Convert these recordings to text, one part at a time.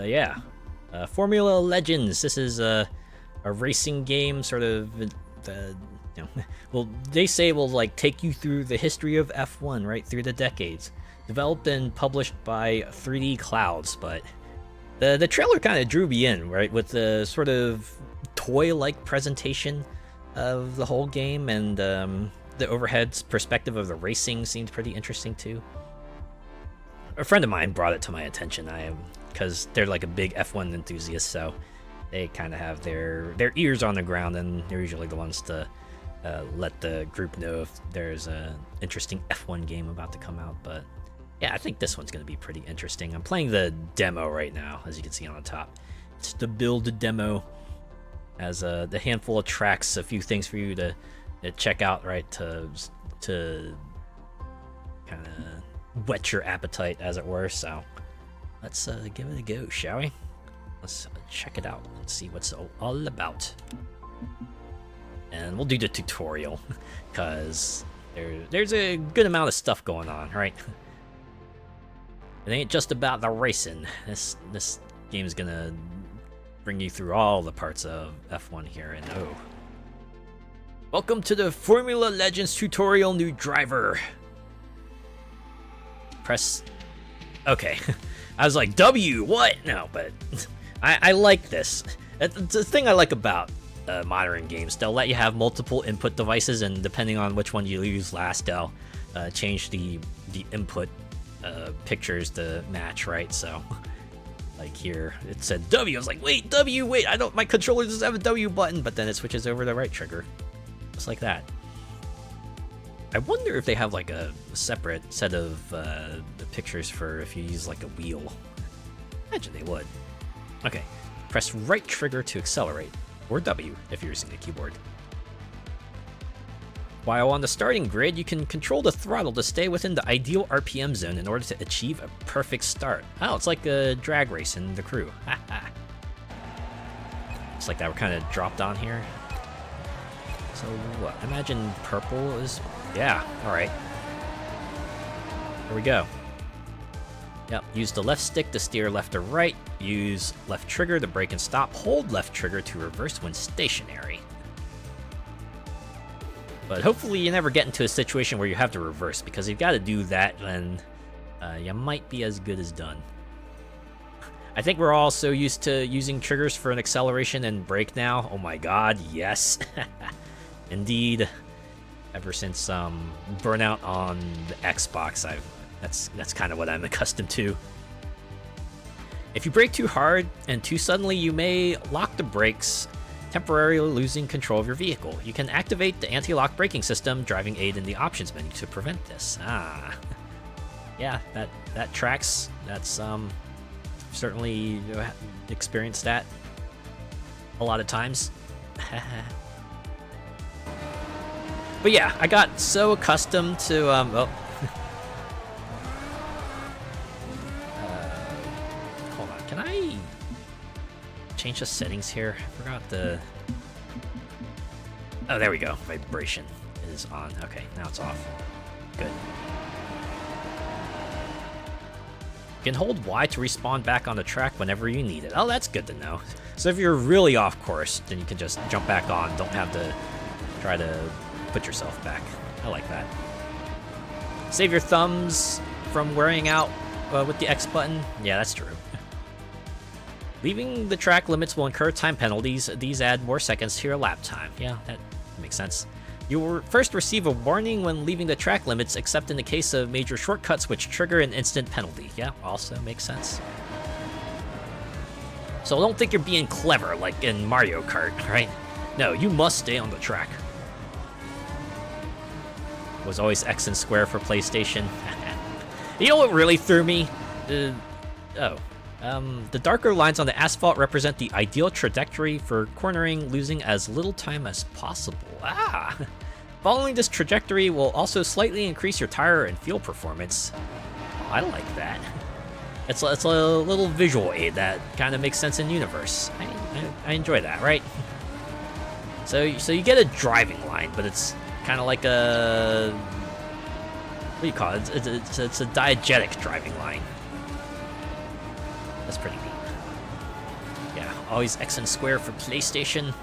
Yeah, Formula Legends. This is a racing game, sort of. Well, they say will like take you through the history of F1, right through the decades. Developed and published by 3D Clouds, but the trailer kind of drew me in, right, with the sort of toy-like presentation of the whole game, and the overhead perspective of the racing seemed pretty interesting too. A friend of mine brought it to my attention. Because they're like a big F1 enthusiast, so they kind of have their ears on the ground, and they're usually the ones to let the group know if there's a interesting F1 game about to come out. But yeah, I think this one's going to be pretty interesting. I'm playing the demo right now, as you can see on the top. It's the build demo, as the handful of tracks, a few things for you to check out, right, to kind of whet your appetite, as it were. So let's give it a go, shall we? Let's check it out and see what's all about. And we'll do the tutorial, because there's a good amount of stuff going on, right? It ain't just about the racing. This game's gonna bring you through all the parts of F1 here, and oh. Welcome to the Formula Legends tutorial, new driver. Press... Okay. I was like, W, what? No, but I like this. The thing I like about modern games, they'll let you have multiple input devices, and depending on which one you use last, they'll change the input pictures to match, right? So, like here, it said W. I was like, wait, W, wait, my controller doesn't have a W button, but then it switches over to the right trigger. Just like that. I wonder if they have like a separate set of the pictures for if you use like a wheel. Imagine they would. Okay, press right trigger to accelerate, or W if you're using the keyboard. While on the starting grid, you can control the throttle to stay within the ideal RPM zone in order to achieve a perfect start. Oh, it's like a drag race in the crew. It's like that we're kind of dropped on here. So what? Imagine purple is... Yeah, alright. Here we go. Yep, use the left stick to steer left or right. Use left trigger to brake and stop. Hold left trigger to reverse when stationary. But hopefully you never get into a situation where you have to reverse, because you've got to do that, then you might be as good as done. I think we're all so used to using triggers for an acceleration and brake now. Oh my god, yes. Indeed. Ever since Burnout on the Xbox, that's kind of what I'm accustomed to. If you brake too hard and too suddenly, you may lock the brakes, temporarily losing control of your vehicle. You can activate the anti-lock braking system, driving aid in the options menu to prevent this. Yeah, that tracks. That's certainly experienced that a lot of times. But yeah, I got so accustomed to hold on, can I change the settings here? I forgot the... Oh, there we go. Vibration is on. Okay, now it's off. Good. You can hold Y to respawn back on the track whenever you need it. Oh, that's good to know. So if you're really off course, then you can just jump back on. Don't have to try to put yourself back. I like that. Save your thumbs from wearing out with the X button. Yeah, that's true. Leaving the track limits will incur time penalties. These add more seconds to your lap time. Yeah, that makes sense. You will first receive a warning when leaving the track limits, except in the case of major shortcuts, which trigger an instant penalty. Yeah, also makes sense. So don't think you're being clever like in Mario Kart, right? No, you must stay on the track. It was always X and square for PlayStation. You know what really threw me? The darker lines on the asphalt represent the ideal trajectory for cornering, losing as little time as possible. Following this trajectory will also slightly increase your tire and fuel performance. Oh, I like that. It's a little visual aid that kind of makes sense in universe. I enjoy that, right? So you get a driving line, but it's kind of like a... What do you call it? It's a diegetic driving line. That's pretty neat. Yeah, always X and square for PlayStation.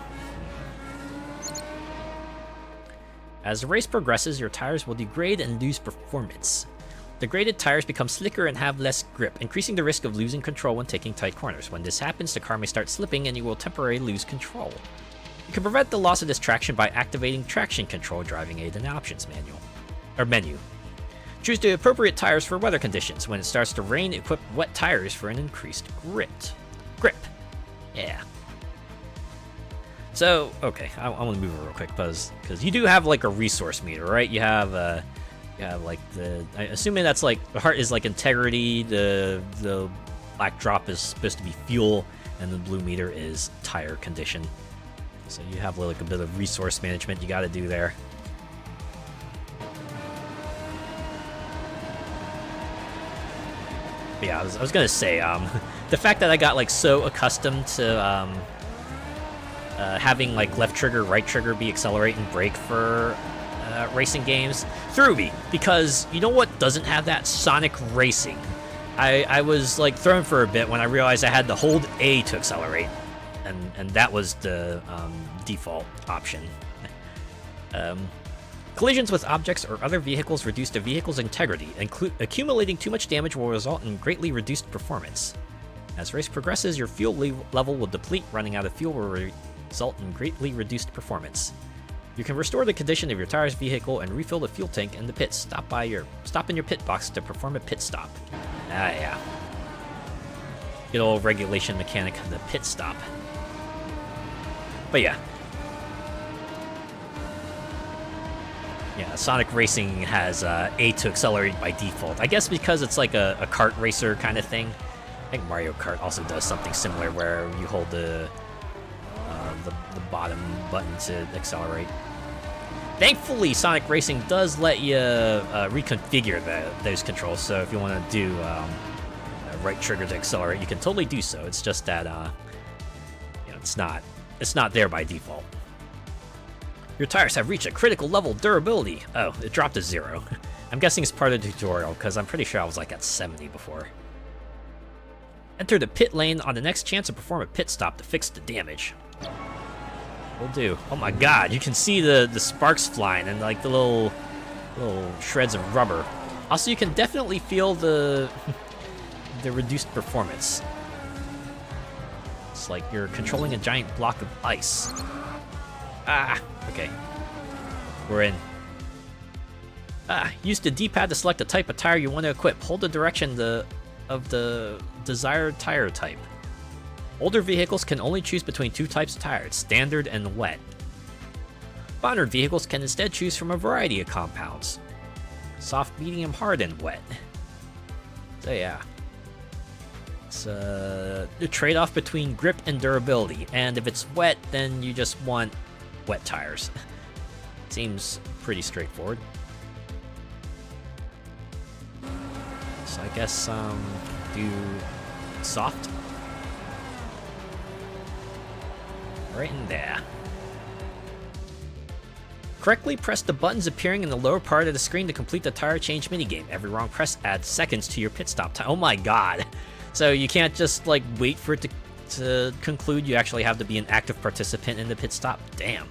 As the race progresses, your tires will degrade and lose performance. Degraded tires become slicker and have less grip, increasing the risk of losing control when taking tight corners. When this happens, the car may start slipping and you will temporarily lose control. You can prevent the loss of this traction by activating Traction Control Driving Aid and Options menu. Choose the appropriate tires for weather conditions. When it starts to rain, equip wet tires for an increased grip. Yeah. So, okay, I want to move it real quick because you do have like a resource meter, right? You have like assuming that's like the heart is like integrity, the black drop is supposed to be fuel, and the blue meter is tire condition. So you have like a bit of resource management you got to do there. But yeah, I was gonna say the fact that I got like so accustomed to having like left trigger, right trigger be accelerate and brake for racing games threw me, because you know what doesn't have that? Sonic Racing. I was like thrown for a bit when I realized I had to hold A to accelerate, and that was the default option. Collisions with objects or other vehicles reduce the vehicle's integrity. Accumulating too much damage will result in greatly reduced performance. As race progresses, your fuel level will deplete. Running out of fuel will result in greatly reduced performance. You can restore the condition of your tires, vehicle, and refill the fuel tank in the pits. Stop in your pit box to perform a pit stop. Ah, yeah. Good old regulation mechanic, the pit stop. But yeah. Yeah, Sonic Racing has A to accelerate by default. I guess because it's like a kart racer kind of thing. I think Mario Kart also does something similar where you hold the bottom button to accelerate. Thankfully, Sonic Racing does let you reconfigure those controls, so if you want to do right trigger to accelerate, you can totally do so. It's just that it's not there by default. Your tires have reached a critical level of durability. Oh, it dropped to 0. I'm guessing it's part of the tutorial, because I'm pretty sure I was like at 70 before. Enter the pit lane on the next chance to perform a pit stop to fix the damage. Will do. Oh my god, you can see the sparks flying and like the little shreds of rubber. Also, you can definitely feel the reduced performance. It's like you're controlling a giant block of ice. Ah, okay. We're in. Use the D-pad to select the type of tire you want to equip. Hold the direction of the desired tire type. Older vehicles can only choose between 2 types of tires, standard and wet. Modern vehicles can instead choose from a variety of compounds. Soft, medium, hard, and wet. So yeah. It's the trade-off between grip and durability, and if it's wet, then you just want wet tires. Seems pretty straightforward. So I guess do soft. Right in there. Correctly press the buttons appearing in the lower part of the screen to complete the tire change minigame. Every wrong press adds seconds to your pit stop time. Oh my god. So you can't just like wait for it to conclude. You actually have to be an active participant in the pit stop. Damn.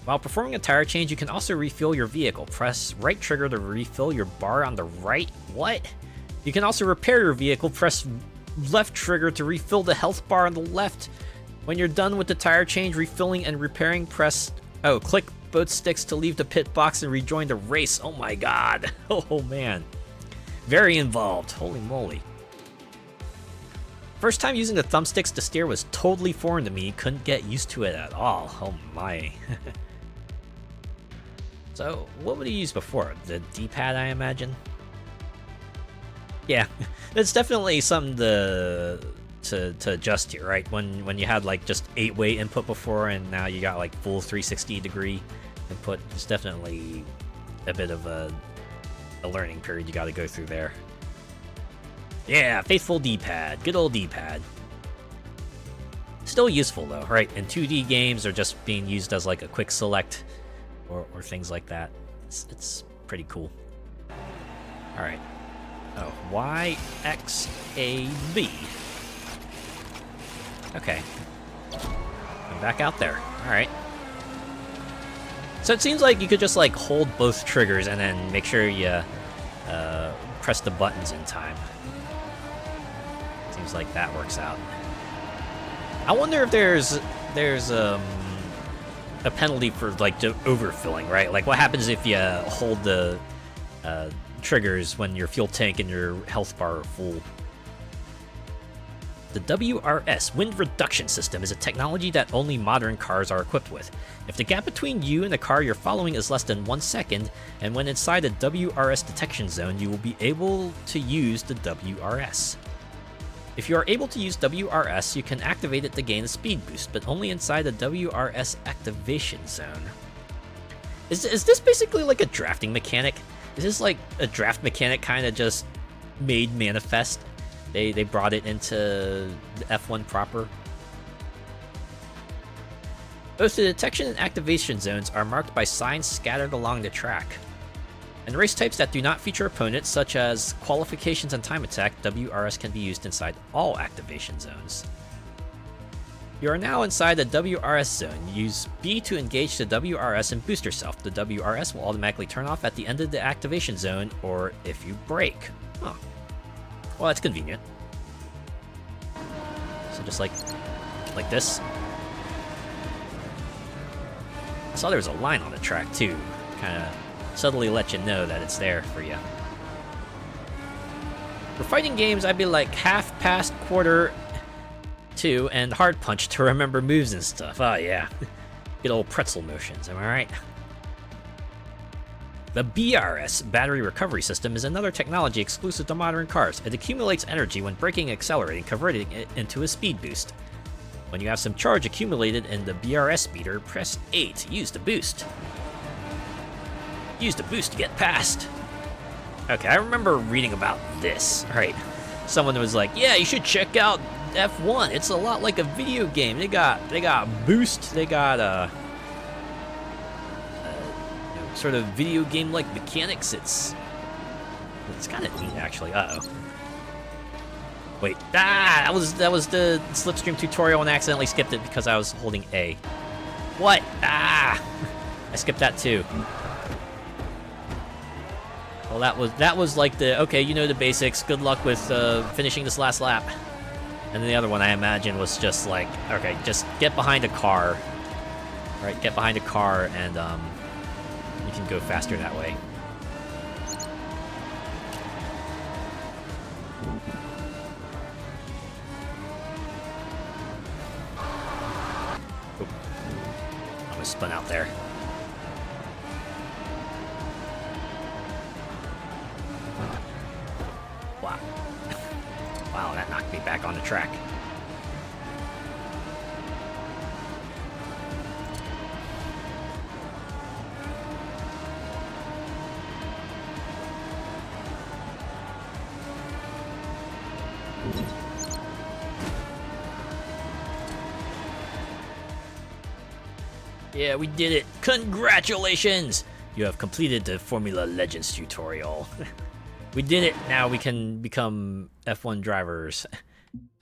While performing a tire change, you can also refuel your vehicle. Press right trigger to refill your bar on the right. What? You can also repair your vehicle. Press left trigger to refill the health bar on the left. When you're done with the tire change, refilling, and repairing, click both sticks to leave the pit box and rejoin the race. Oh my god. Oh man. Very involved. Holy moly. First time using the thumbsticks to steer was totally foreign to me. Couldn't get used to it at all. Oh my. So, what would you use before? The D-pad, I imagine? Yeah, it's definitely something to adjust here, right? When you had like just 8-way input before, and now you got like full 360-degree input, it's definitely a bit of a learning period you got to go through there. Yeah, faithful D-pad, good old D-pad. Still useful though, right? In 2D games, or just being used as like a quick select, or things like that. It's pretty cool. All right. Oh, Y, X, A, B. Okay. I'm back out there. Alright. So it seems like you could just, like, hold both triggers and then make sure you press the buttons in time. Seems like that works out. I wonder if there's a penalty for, like, overfilling, right? Like, what happens if you hold the triggers when your fuel tank and your health bar are full? The WRS, Wind Reduction System, is a technology that only modern cars are equipped with. If the gap between you and the car you're following is less than 1 second, and when inside a WRS detection zone, you will be able to use the WRS. If you are able to use WRS, you can activate it to gain a speed boost, but only inside the WRS activation zone. Is this basically like a drafting mechanic? Is this like a draft mechanic kind of just made manifest? They brought it into the F1 proper. Both the detection and activation zones are marked by signs scattered along the track. In race types that do not feature opponents, such as qualifications and time attack, WRS can be used inside all activation zones. You are now inside the WRS zone. Use B to engage the WRS and boost yourself. The WRS will automatically turn off at the end of the activation zone, or if you brake. Huh. Well, that's convenient. So just like this. I saw there was a line on the track too. Kind of subtly let you know that it's there for you. For fighting games, I'd be like half past quarter to and hard punch to remember moves and stuff. Oh yeah. Good old pretzel motions, am I right? The BRS, Battery Recovery System, is another technology exclusive to modern cars. It accumulates energy when braking and accelerating, converting it into a speed boost. When you have some charge accumulated in the BRS meter, press A to use the boost. Use the boost to get past. Okay, I remember reading about this. Alright, someone was like, yeah, you should check out F1. It's a lot like a video game. They got boost, they got sort of video game-like mechanics. It's kind of neat, actually. Uh-oh. Wait, that was the slipstream tutorial and I accidentally skipped it because I was holding A. What? I skipped that too. Well, that was like the, okay, you know the basics, good luck with finishing this last lap. And then the other one I imagine was just like, okay, just get behind a car. Right, get behind a car and you can go faster that way. Oh. I almost spun out there. Wow. Wow, that knocked me back on the track. Yeah, we did it! Congratulations! You have completed the Formula Legends tutorial. We did it! Now we can become F1 drivers.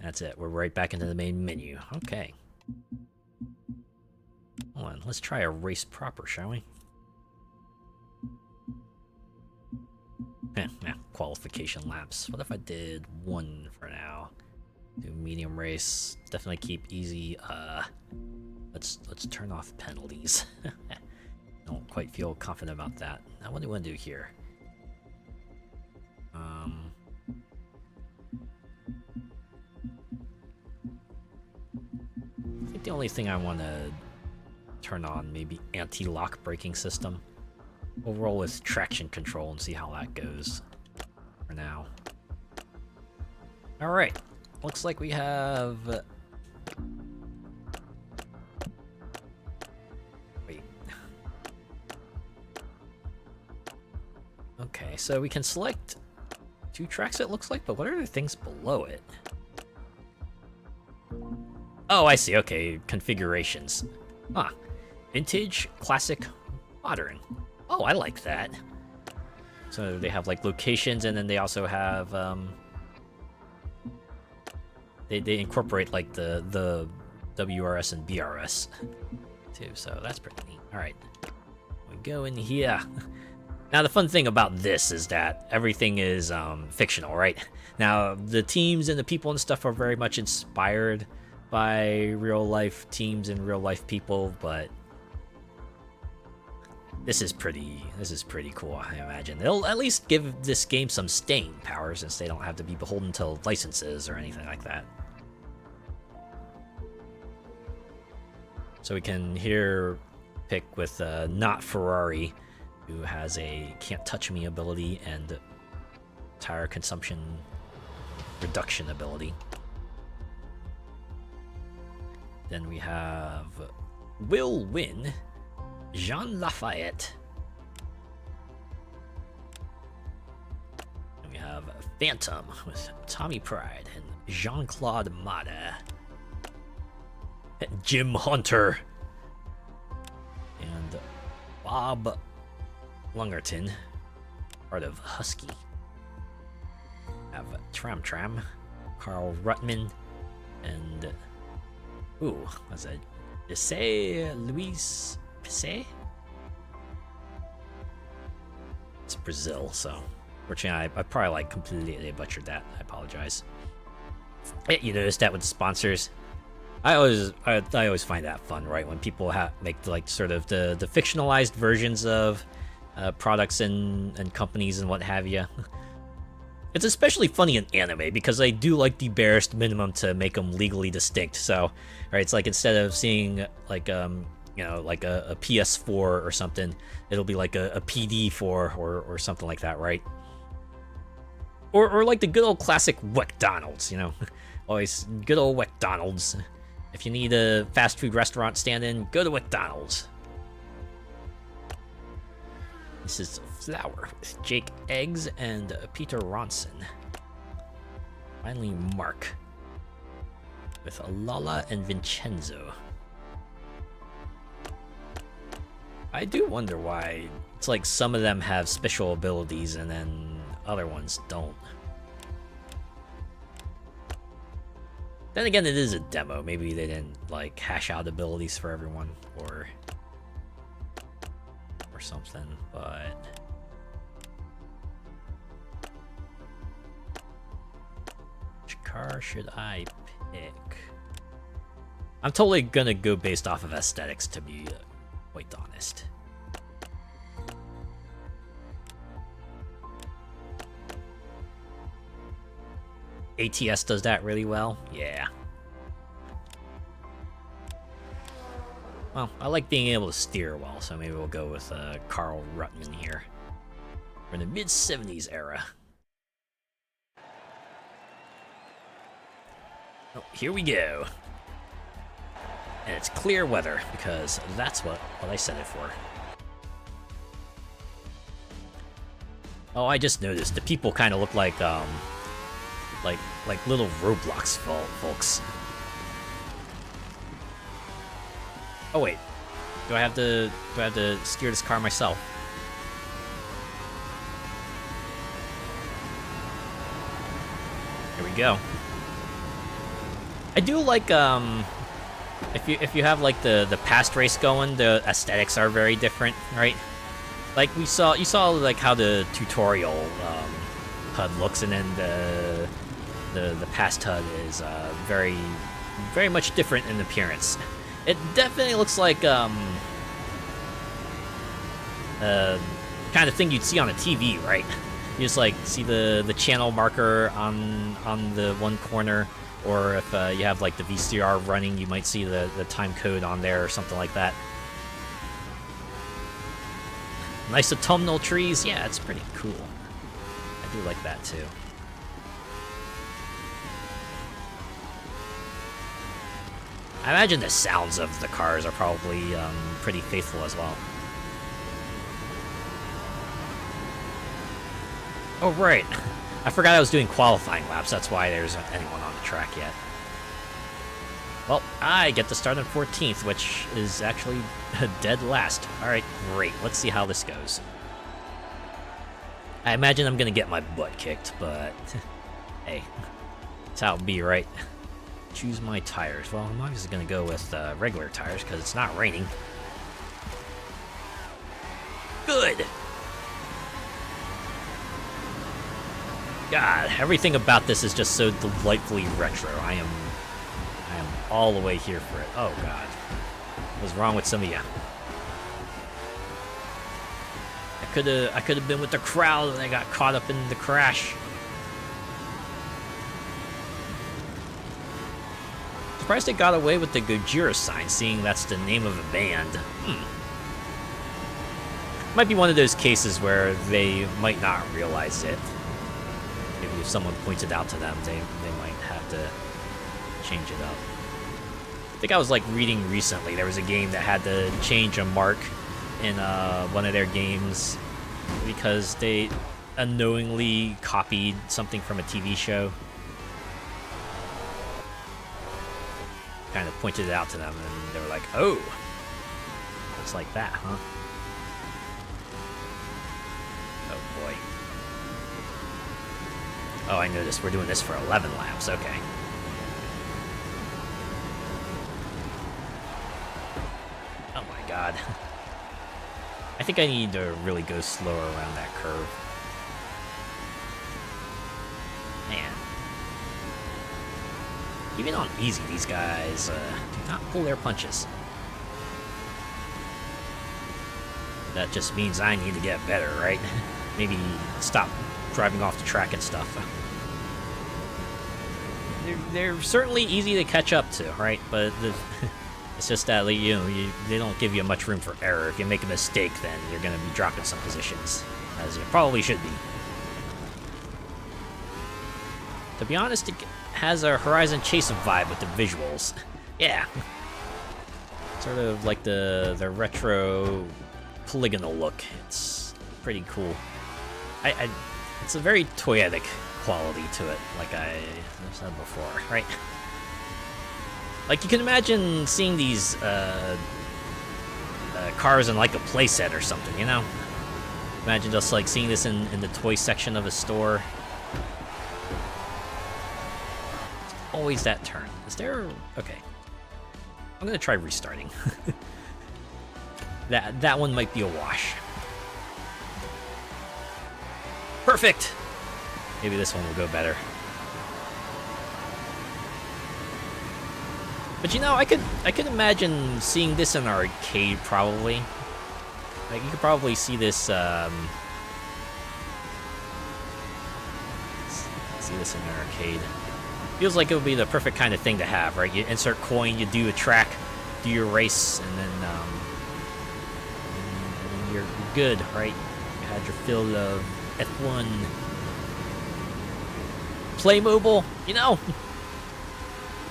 That's it, we're right back into the main menu. Okay. Hold on, let's try a race proper, shall we? Qualification laps. What if I did 1 for now? Do medium race. Definitely keep easy. Let's turn off penalties. Don't quite feel confident about that. Now, what do we want to do here? I think the only thing I want to turn on maybe anti-lock braking system. We'll roll with traction control and see how that goes for now. All right, looks like we have. Wait. Okay, so we can select 2 tracks. It looks like, but what are the things below it? Oh, I see. Okay, configurations. Ah, vintage, classic, modern. Oh, I like that. So they have like locations, and then they also have They incorporate like the WRS and BRS too, so that's pretty neat. All right, we go in here. Now the fun thing about this is that everything is fictional, right? Now the teams and the people and stuff are very much inspired by real life teams and real life people, but this is pretty cool, I imagine. They'll at least give this game some staying power since they don't have to be beholden to licenses or anything like that. So we can here pick with Not Ferrari, who has a Can't Touch Me ability and tire consumption reduction ability. Then we have Will Win, Jean Lafayette. And we have Phantom with Tommy Pride and Jean-Claude Mada. Jim Hunter. And Bob Lungerton, part of Husky. Have Tram Tram, Carl Ruttman, and what's that? Jose Luis Pisse? It's Brazil, so fortunately I probably like completely butchered that. I apologize. You noticed that with the sponsors. I always find that fun, right? When people make like sort of the fictionalized versions of products and companies and what have you. It's especially funny in anime because they do like the barest minimum to make them legally distinct. So, right, it's like instead of seeing like like a PS4 or something, it'll be like a PD4 or something like that, right? Or like the good old classic McDonald's, you know, always good old McDonald's. If you need a fast food restaurant stand-in, go to McDonald's. This is Flower with Jake Eggs and Peter Ronson. Finally, Mark with Lala and Vincenzo. I do wonder why it's like some of them have special abilities and then other ones don't. Then again, it is a demo. Maybe they didn't like hash out abilities for everyone or something, but which car should I pick? I'm totally gonna go based off of aesthetics, to be quite honest. ATS does that really well, yeah. Well, I like being able to steer well, so maybe we'll go with Carl Ruttman here. We're in the mid-70s era. Oh, here we go. And it's clear weather, because that's what I set it for. Oh, I just noticed, the people kind of look like little Roblox folks. Oh wait, do I have to steer this car myself? Here we go. I do like if you have like the past race going, the aesthetics are very different, right? Like you saw like how the tutorial HUD looks, and then the past HUD is very much different in appearance. It definitely looks like kind of thing you'd see on a TV, right? You just like see the channel marker on the one corner, or if you have like the VCR running, you might see the time code on there or something like that. Nice autumnal trees, yeah, it's pretty cool. I do like that too. I imagine the sounds of the cars are probably pretty faithful as well. Oh, right. I forgot I was doing qualifying laps. That's why there's anyone on the track yet. Well, I get to start on 14th, which is actually dead last. All right, great. Let's see how this goes. I imagine I'm going to get my butt kicked, but hey, that's how it be, right? choose my tires. Well, I'm obviously gonna go with regular tires because it's not raining. Good. God, everything about this is just so delightfully retro. I am all the way here for it. Oh God, what's wrong with some of you? I could have been with the crowd and I got caught up in the crash. Surprised they got away with the Gojira sign, seeing that's the name of a band. Might be one of those cases where they might not realize it. Maybe if someone points it out to them, they might have to change it up. I think I was like reading recently, there was a game that had to change a mark in one of their games because they unknowingly copied something from a TV show. Kind of pointed it out to them and they were like, oh, it's like that, huh? Oh boy. Oh, I noticed we're doing this for 11 laps, okay. Oh my God. I think I need to really go slower around that curve. Man. Even on easy, these guys do not pull their punches. That just means I need to get better, right? Maybe stop driving off the track and stuff. They're certainly easy to catch up to, right? But it's just that, you know, they don't give you much room for error. If you make a mistake, then you're going to be dropping some positions, as you probably should be. To be honest, it has a Horizon Chase vibe with the visuals. Yeah. Sort of like the retro polygonal look. It's pretty cool. It's a very toyetic quality to it, like I said before, right? Like, you can imagine seeing these cars in like a playset or something, you know? Imagine just like seeing this in the toy section of a store. Always that turn. Is there... Okay. I'm gonna try restarting. That one might be a wash. Perfect! Maybe this one will go better. But you know, I could imagine seeing this in an arcade, probably. Like, you could probably see this, see this in an arcade. Feels like it would be the perfect kind of thing to have, right? You insert coin, you do a track, do your race, and then you're good, right? You had your fill of F1 Playmobil, you know?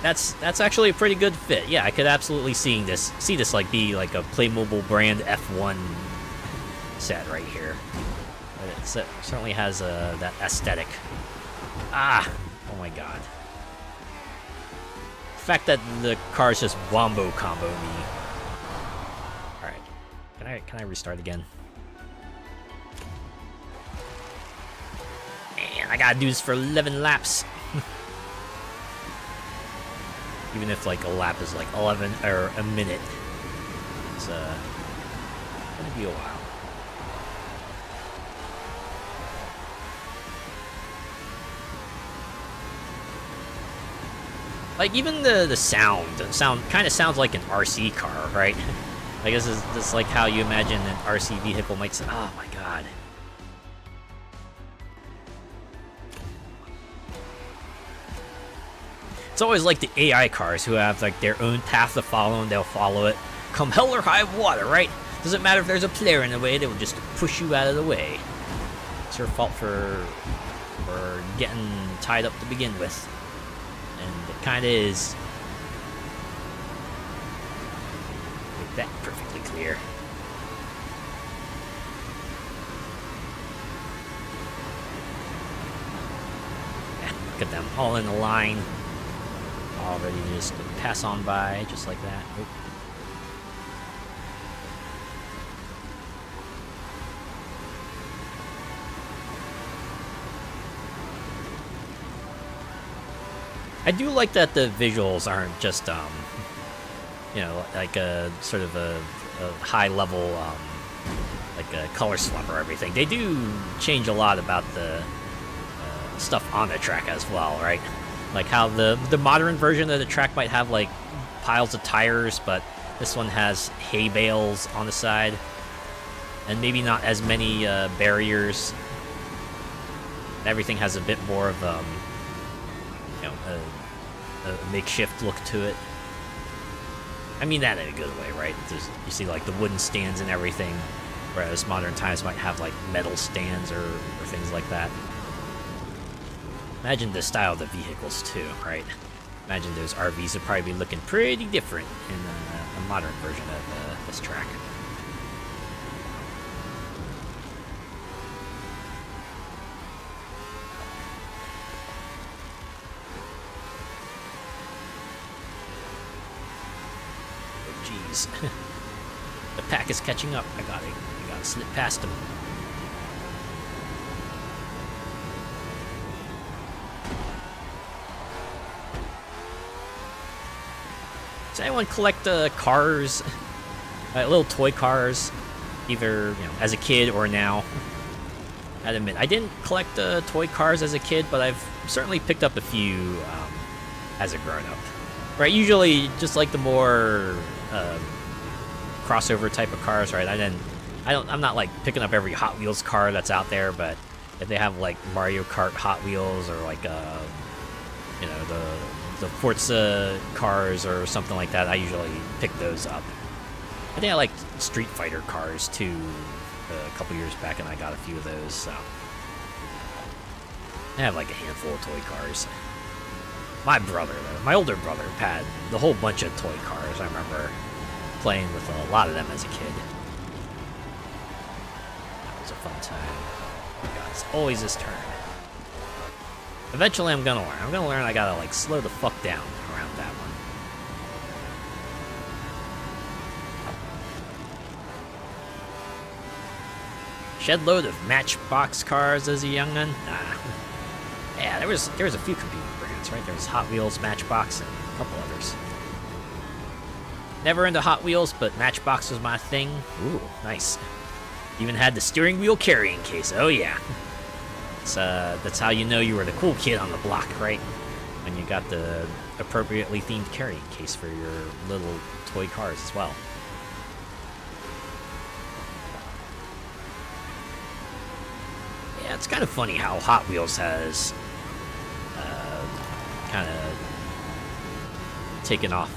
That's actually a pretty good fit. Yeah, I could absolutely see this like be like a Playmobil brand F1 set right here. But it certainly has that aesthetic. Ah, oh my God. The fact that the cars just wombo combo me. All right, can I restart again? Man, I gotta do this for 11 laps. Even if like a lap is like 11 or a minute, it's gonna be a while. Like, even the sound kind of sounds like an RC car, right? I guess this is like how you imagine an RC vehicle might sound. Oh my God. It's always like the AI cars who have like their own path to follow and they'll follow it. Come hell or high water, right? Doesn't matter if there's a player in the way, they will just push you out of the way. It's your fault for getting tied up to begin with. And it kinda is. Make that perfectly clear. Yeah, look at them all in a line. All ready to just pass on by, just like that. Oop. I do like that the visuals aren't just you know, like a sort of a high level like a color swap or everything. They do change a lot about the stuff on the track as well, right? Like how the modern version of the track might have like piles of tires, but this one has hay bales on the side, and maybe not as many barriers. Everything has a bit more of you know, a makeshift look to it. I mean that in a good way, right? You see like the wooden stands and everything, whereas modern times might have like metal stands or things like that. Imagine the style of the vehicles too, right? Imagine those RVs would probably be looking pretty different in a modern version of this track. Oh, jeez. The pack is catching up. I gotta slip past them. Does anyone collect cars, little toy cars, either as a kid or now? I'd admit I didn't collect toy cars as a kid, but I've certainly picked up a few as a grown-up. Right, usually just like the more crossover type of cars, right? I'm not like picking up every Hot Wheels car that's out there, but if they have like Mario Kart Hot Wheels or like you know, the Forza cars or something like that, I usually pick those up. I think I like Street Fighter cars too. A couple years back, and I got a few of those. So I have like a handful of toy cars. My brother, though, my older brother, had the whole bunch of toy cars. I remember playing with a lot of them as a kid. That was a fun time. Oh God, it's always his turn. Eventually, I'm gonna learn. I gotta like slow the fuck down around that one. Shed load of Matchbox cars as a young'un? Nah. Yeah, there was a few competing brands, right? There was Hot Wheels, Matchbox, and a couple others. Never into Hot Wheels, but Matchbox was my thing. Ooh, nice. Even had the steering wheel carrying case. Oh yeah. That's how you know you were the cool kid on the block, right? When you got the appropriately themed carrying case for your little toy cars as well. Yeah, it's kind of funny how Hot Wheels has kind of taken off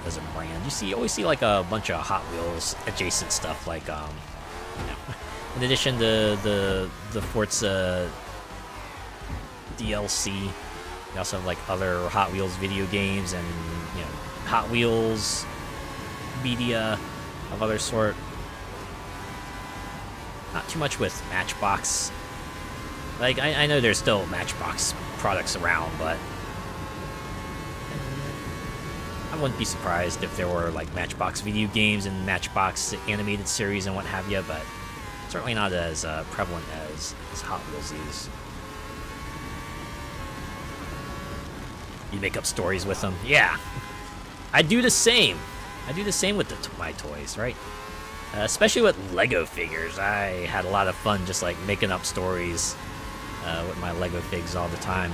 as a brand. You always see like a bunch of Hot Wheels adjacent stuff, like you know, in addition to the Forza DLC, you also have like other Hot Wheels video games and Hot Wheels media of other sort. Not too much with Matchbox. Like, I know there's still Matchbox products around, but I wouldn't be surprised if there were, like, Matchbox video games and Matchbox animated series and what have you, but certainly not as prevalent as Hot Wheels is. You make up stories with them? Yeah. I do the same. I do the same with my toys, right? Especially with Lego figures. I had a lot of fun just like making up stories with my Lego figs all the time.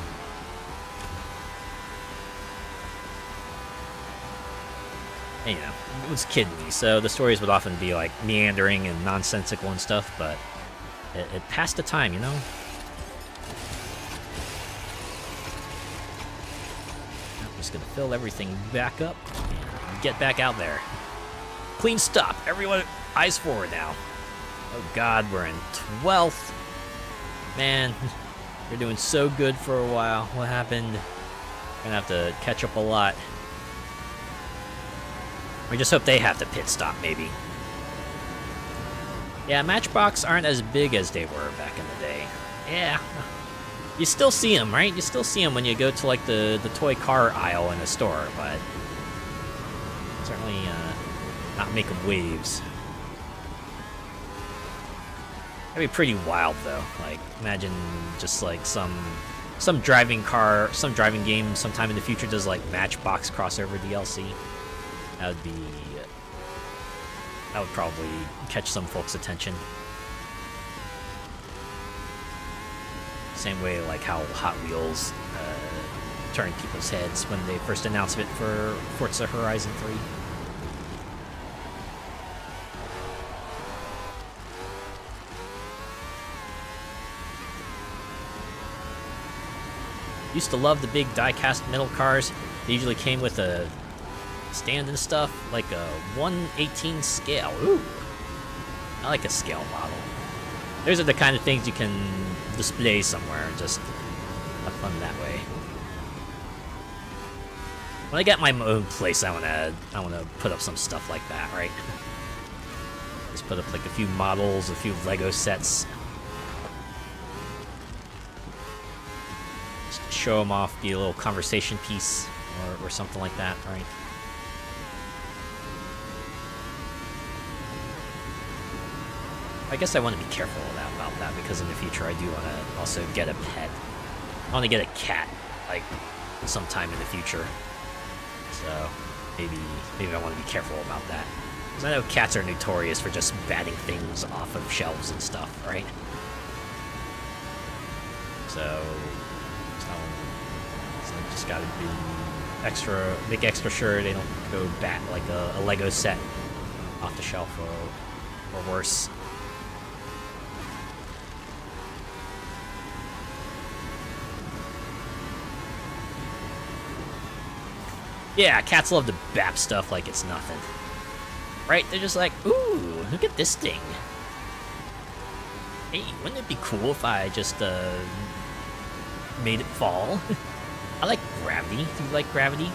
And, it was kid me, so the stories would often be like meandering and nonsensical and stuff, but it passed the time, I'm just gonna fill everything back up and get back out there. Clean stop. Everyone, eyes forward now. Oh God, we're in 12th. Man, we're doing so good for a while. What happened? Gonna have to catch up a lot. We just hope they have to pit stop, maybe. Yeah, Matchbox aren't as big as they were back in the day. Yeah. You still see them, right? You still see them when you go to, like, the toy car aisle in a store, but certainly, not making waves. That'd be pretty wild, though. Like, imagine just like some some driving game sometime in the future does like Matchbox crossover DLC. That would probably catch some folks' attention. Same way like how Hot Wheels turned people's heads when they first announced it for Forza Horizon 3. Used to love the big die-cast metal cars. They usually came with a stand and stuff, like a 1/18 scale. Ooh, I like a scale model. Those are the kind of things you can display somewhere and just have fun that way. When I get my own place, I wanna put up some stuff like that, right? Just put up like a few models, a few Lego sets. Just show them off, be a little conversation piece or something like that, right? I guess I want to be careful about that because in the future I do want to also get a pet. I want to get a cat, like, sometime in the future. So maybe I want to be careful about that. Because I know cats are notorious for just batting things off of shelves and stuff, right? So just gotta make extra sure they don't go bat like a Lego set off the shelf or worse. Yeah, cats love to bap stuff like it's nothing. Right? They're just like, ooh, look at this thing. Hey, wouldn't it be cool if I just, made it fall? I like gravity. Do you like gravity?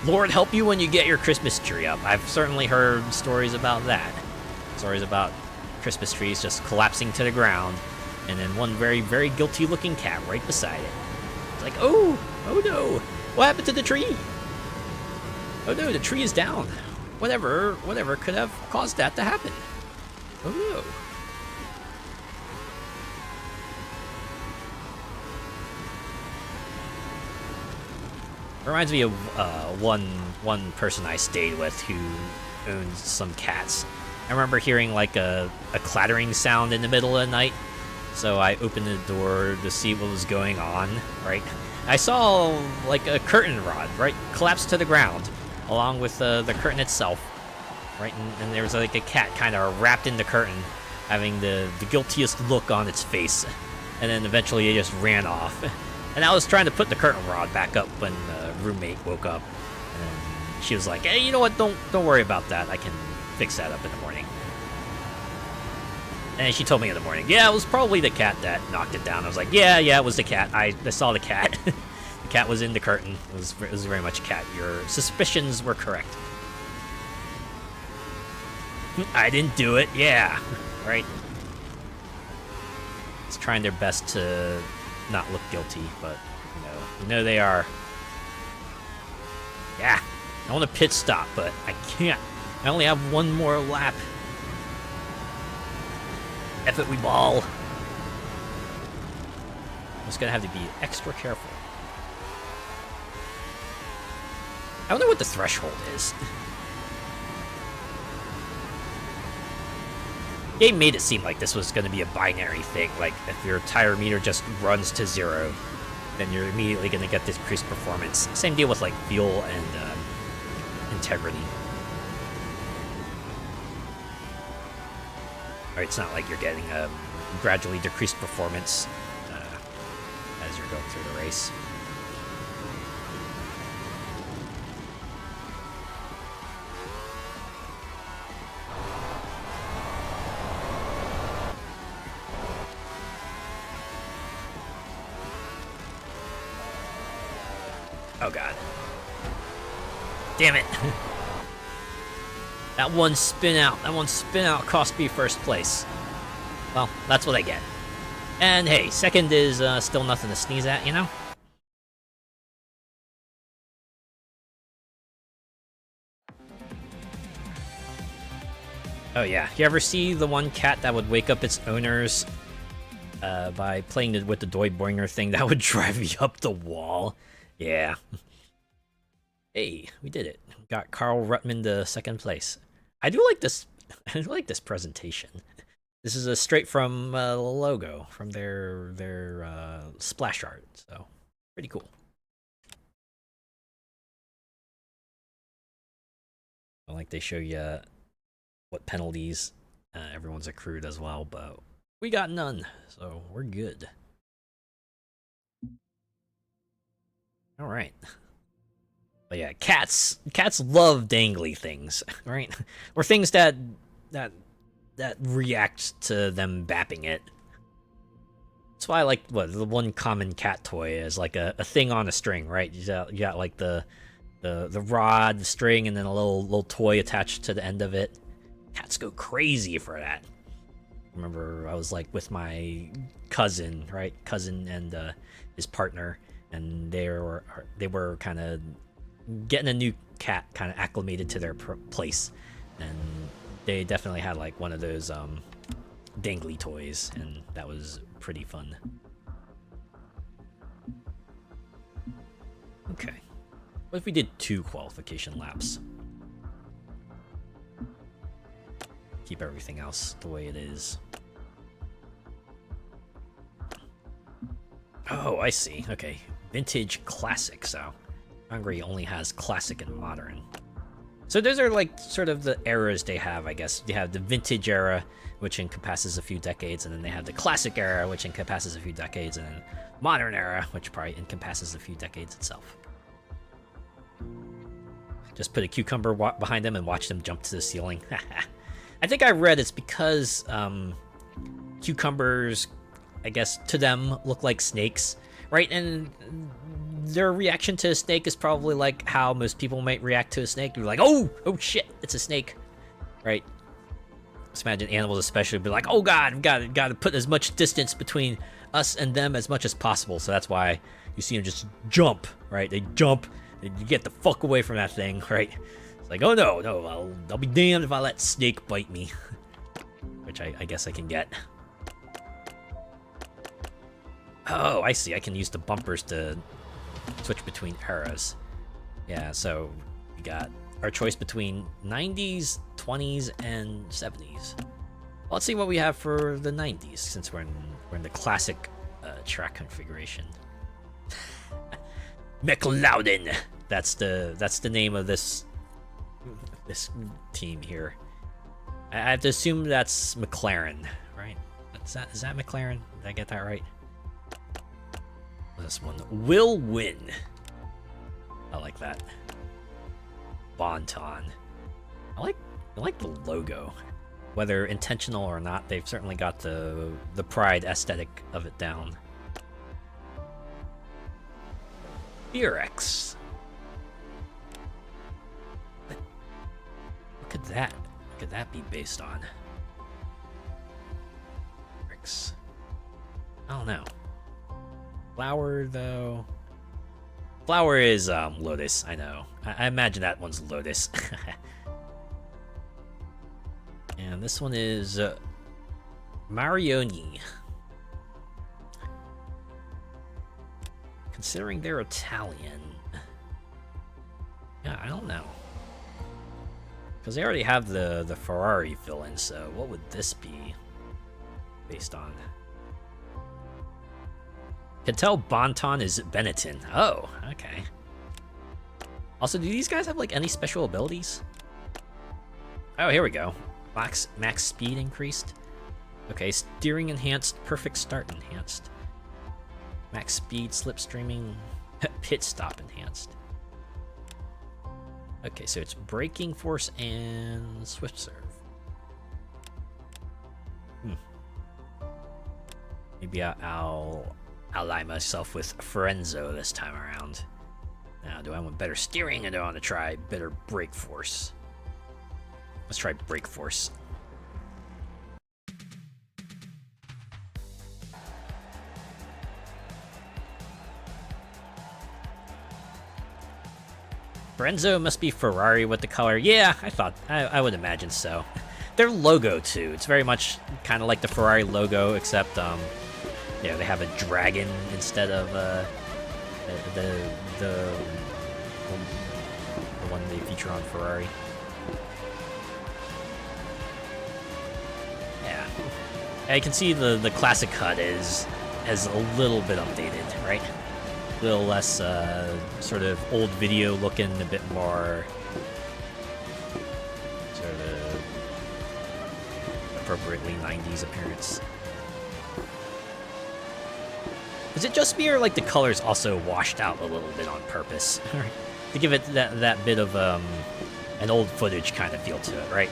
Lord help you when you get your Christmas tree up. I've certainly heard stories about that. Stories about Christmas trees just collapsing to the ground, and then one very, very guilty-looking cat right beside it. It's like, oh no, what happened to the tree? Oh no, the tree is down. Whatever could have caused that to happen? Oh no. Reminds me of one person I stayed with who owns some cats. I remember hearing like a clattering sound in the middle of the night, so I opened the door to see what was going on, right? I saw like a curtain rod, right, collapse to the ground, along with the curtain itself, right? And there was like a cat kind of wrapped in the curtain, having the guiltiest look on its face, and then eventually it just ran off. And I was trying to put the curtain rod back up when the roommate woke up, and she was like, hey, you know what, don't worry about that, I can fix that up in the morning. And she told me in the morning, yeah, it was probably the cat that knocked it down. I was like, yeah, it was the cat. I saw the cat. The cat was in the curtain. It was very much a cat. Your suspicions were correct. I didn't do it. Yeah, right. It's trying their best to not look guilty, but you know they are. Yeah, I want a pit stop, but I can't. I only have one more lap. F it, we ball. I'm just gonna have to be extra careful. I wonder what the threshold is. They made it seem like this was gonna be a binary thing. Like, if your tire meter just runs to 0, then you're immediately gonna get this increased performance. Same deal with, like, fuel and integrity. Right, it's not like you're getting a gradually decreased performance as you're going through the race. Oh god. Damn it. That one spin out cost me first place. Well, that's what I get. And hey, second is still nothing to sneeze at, you know? Oh yeah, you ever see the one cat that would wake up its owners by playing with the Doy Boinger thing that would drive you up the wall? Yeah. Hey, we did it. Got Carl Ruttman to second place. I do like this. I do like this presentation. This is a straight from the logo from their splash art, so pretty cool. I like they show you what penalties everyone's accrued as well, but we got none, so we're good. All right. But yeah, cats love dangly things, right? Or things that react to them bapping it. That's why I like the one common cat toy is like a thing on a string, right? You got like the rod, the string, and then a little toy attached to the end of it. Cats go crazy for that. I remember I was like with my cousin, right? Cousin and his partner, and they were kind of getting a new cat kind of acclimated to their place, and they definitely had like one of those dangly toys, and that was pretty fun. Okay, what if we did 2 qualification laps? Keep everything else the way it is. Oh, I see. Okay, vintage classic. So Hungary only has classic and modern. So those are like sort of the eras they have, I guess. They have the vintage era, which encompasses a few decades, and then they have the classic era, which encompasses a few decades, and then modern era, which probably encompasses a few decades itself. Just put a cucumber behind them and watch them jump to the ceiling. I think I read it's because cucumbers, I guess, to them look like snakes, right? And their reaction to a snake is probably like how most people might react to a snake. They're like, oh shit, it's a snake, right? Just imagine animals especially be like, oh god, we've got to put as much distance between us and them as much as possible. So that's why you see them just jump, right? They jump, and you get the fuck away from that thing, right? It's like, oh no, I'll be damned if I let snake bite me. Which I guess I can get. Oh, I see. I can use the bumpers to switch between eras. Yeah, so we got our choice between 90s, 20s, and 70s. Let's see what we have for the 90s, since we're in the classic track configuration. McLeodin. That's the name of this team here. I have to assume that's McLaren, right? Is that McLaren? Did I get that right? This one will win. I like that. Bonton. I like the logo. Whether intentional or not, they've certainly got the pride aesthetic of it down. Beerex. What could that be based on? Beerex. I don't know. Flower, though. Flower is Lotus, I know. I imagine that one's Lotus. And this one is Marioni. Considering they're Italian. Yeah, I don't know. Because they already have the Ferrari villain, so what would this be based on? Can tell Bonton is Benetton. Oh, okay. Also, do these guys have like any special abilities? Oh, here we go. Max speed increased. Okay, steering enhanced, perfect start enhanced. Max speed, slipstreaming, pit stop enhanced. Okay, so it's braking force and swift serve. Maybe I'll ally myself with Frenzo this time around. Now, do I want better steering or do I want to try better brake force? Let's try brake force. Frenzo must be Ferrari with the color. Yeah, I would imagine so. their logo too. It's very much kind of like the Ferrari logo, except you know, they have a dragon instead of the one they feature on Ferrari. Yeah, and you can see the classic HUD is a little bit updated, right? A little less sort of old video looking, a bit more sort of appropriately 90s appearance. Is it just me, or like the colors also washed out a little bit on purpose to give it that bit of an old footage kind of feel to it, right?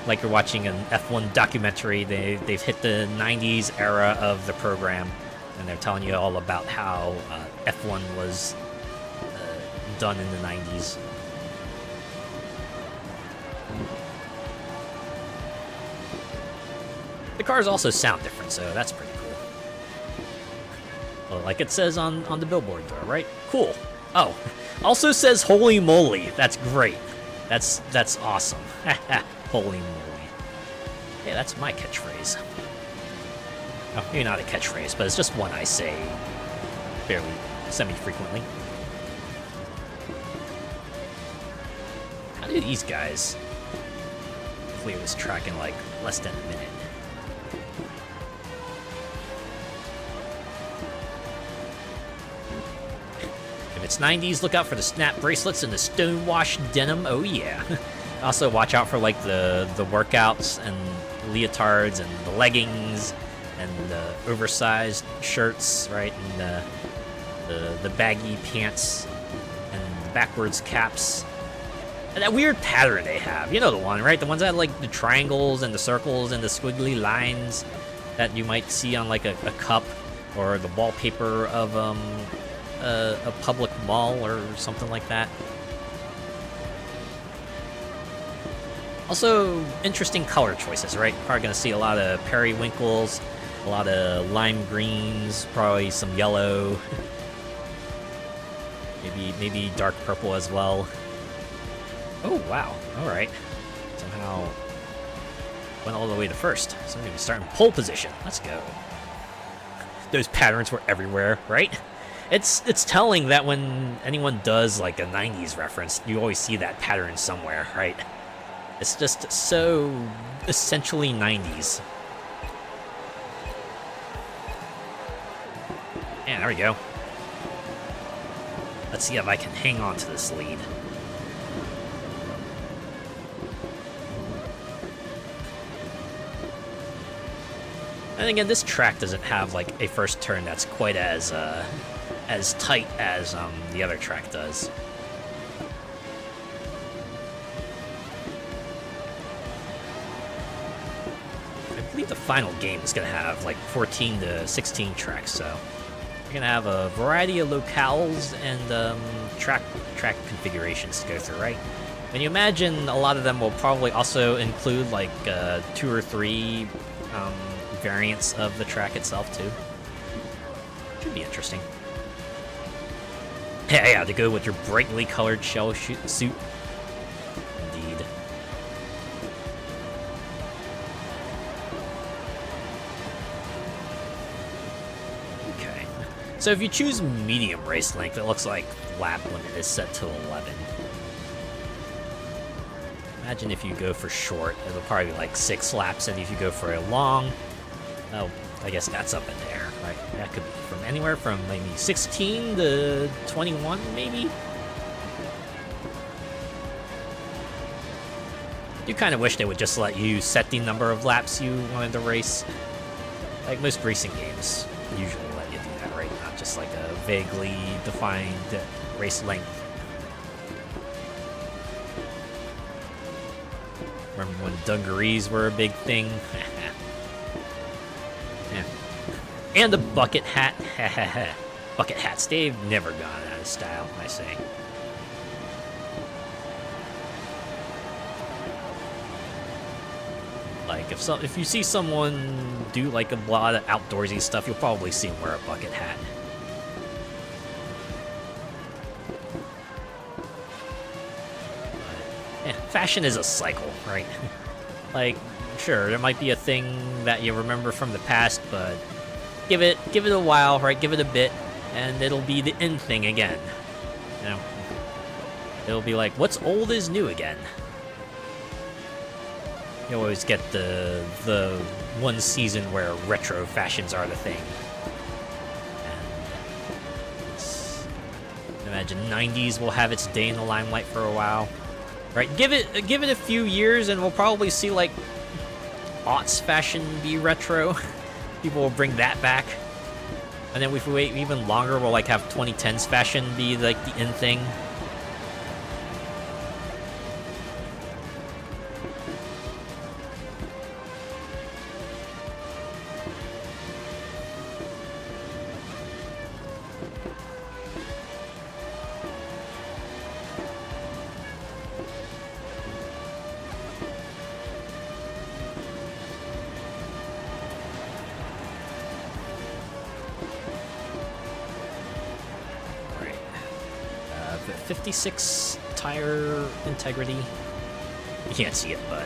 Like you're watching an F1 documentary. They've hit the 90s era of the program, and they're telling you all about how F1 was done in the 90s. The cars also sound different, so that's pretty cool. Well, like it says on the billboard door, right? Cool. Oh, also says "Holy moly!" That's great. That's awesome. Holy moly! Yeah, that's my catchphrase. Oh, maybe not a catchphrase, but it's just one I say fairly semi-frequently. How do these guys clear this track in like less than a minute? If it's 90s, look out for the snap bracelets and the stonewashed denim. Oh yeah. Also watch out for like the workouts and leotards and the leggings and the oversized shirts, right? And the baggy pants and the backwards caps. And that weird pattern they have. You know the one, right? The ones that have like the triangles and the circles and the squiggly lines that you might see on like a cup or the wallpaper of a public mall or something like that. Also, interesting color choices, right? Probably going to see a lot of periwinkles, a lot of lime greens, probably some yellow, maybe dark purple as well. Oh, wow. All right. Somehow went all the way to first. So I'm going to start in pole position. Let's go. Those patterns were everywhere, right? It's telling that when anyone does like a 90s reference, you always see that pattern somewhere, right? It's just so essentially 90s. And there we go. Let's see if I can hang on to this lead. And again, this track doesn't have like a first turn that's quite as tight as the other track does. I believe the final game is going to have like 14 to 16 tracks, so you're going to have a variety of locales and track configurations to go through, right? And you imagine a lot of them will probably also include like 2 or 3 variants of the track itself too. Should be interesting. Yeah, to go with your brightly colored shell suit. Indeed. Okay. So if you choose medium race length, it looks like lap limit is set to 11. Imagine if you go for short, it'll probably be like 6 laps, and if you go for a long, oh, I guess that's up in there. Right, that could be from anywhere from maybe 16 to 21, maybe? You kind of wish they would just let you set the number of laps you wanted to race. Like most racing games usually let you do that, right? Not just like a vaguely defined race length. Remember when dungarees were a big thing? Yeah. And the bucket hat. Bucket hats, they've never gone out of style, I say. Like, if you see someone do like a lot of outdoorsy stuff, you'll probably see them wear a bucket hat. But, yeah, fashion is a cycle, right? Like, sure, there might be a thing that you remember from the past, but give it a while, right? Give it a bit, and it'll be the in thing again. You know, it'll be like, what's old is new again. You always get the one season where retro fashions are the thing. And imagine 90s will have its day in the limelight for a while. Right, give it a few years and we'll probably see like aughts fashion be retro. People will bring that back. And then if we wait even longer, we'll like have 2010s fashion be like the in thing. Right. 56 tire integrity. You can't see it, but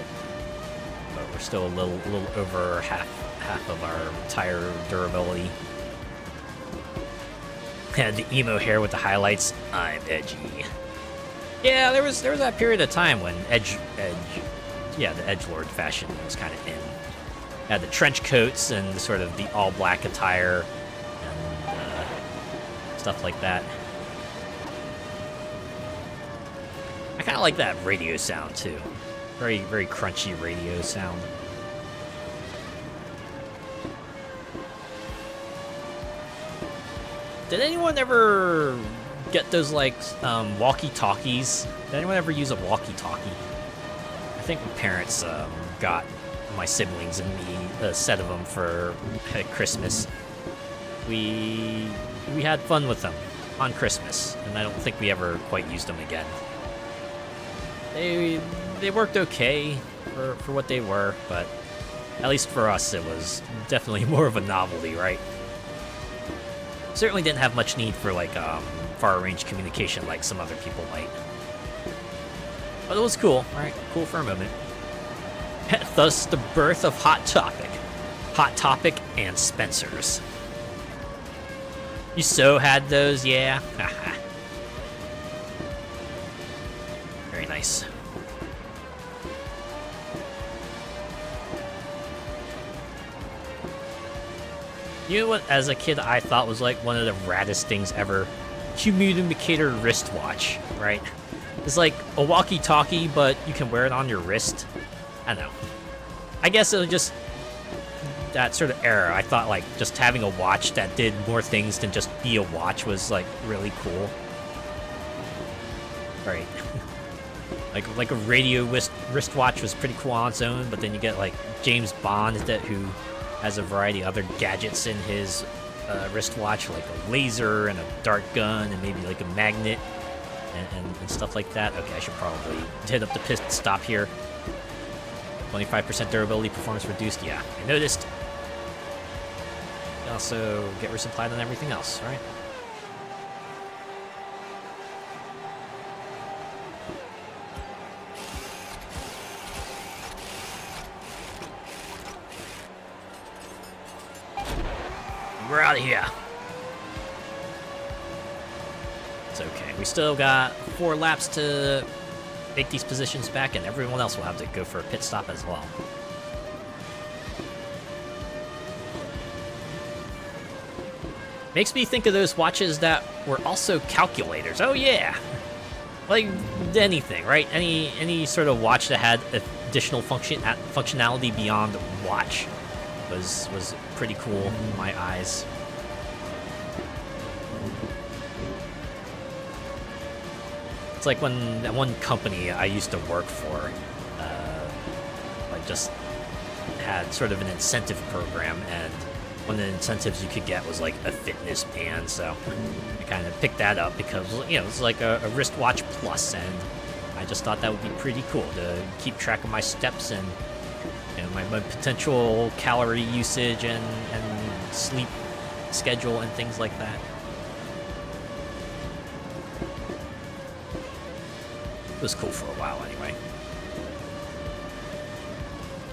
we're still a little over half of our tire durability. And the emo hair with the highlights. I'm edgy. Yeah, there was that period of time when the edgelord fashion was kind of in. Had the trench coats and the sort of the all black attire and stuff like that. I kind of like that radio sound too. Very, very crunchy radio sound. Did anyone ever get those like walkie-talkies? Did anyone ever use a walkie-talkie? I think my parents got my siblings and me a set of them for Christmas. We had fun with them on Christmas, and I don't think we ever quite used them again. They worked okay for what they were, but at least for us, it was definitely more of a novelty, right? Certainly didn't have much need for like far-range communication like some other people might. But it was cool, right? Cool for a moment. Thus, the birth of Hot Topic. Hot Topic and Spencer's. You so had those, yeah? Very nice. You know what, as a kid, I thought was like one of the raddest things ever? Communicator wristwatch, right? It's like a walkie-talkie, but you can wear it on your wrist. I don't know. I guess it was just that sort of era. I thought like just having a watch that did more things than just be a watch was like really cool. Right. like a radio wristwatch was pretty cool on its own, but then you get like James Bond who has a variety of other gadgets in his wristwatch, like a laser and a dart gun and maybe like a magnet and stuff like that. Okay, I should probably hit up the pit stop here. 25% durability, performance reduced. Yeah, I noticed. You also get resupplied on everything else, right? We're out of here. It's okay. We still got 4 laps to make these positions back, and everyone else will have to go for a pit stop as well. Makes me think of those watches that were also calculators. Oh yeah, like anything, right? Any sort of watch that had additional functionality beyond watch was pretty cool in my eyes. It's like when that one company I used to work for, like just had sort of an incentive program, and one of the incentives you could get was like a fitness band. So I kind of picked that up because, you know, it's like a wristwatch plus, and I just thought that would be pretty cool to keep track of my steps and, you know, my potential calorie usage and sleep schedule and things like that. It was cool for a while anyway.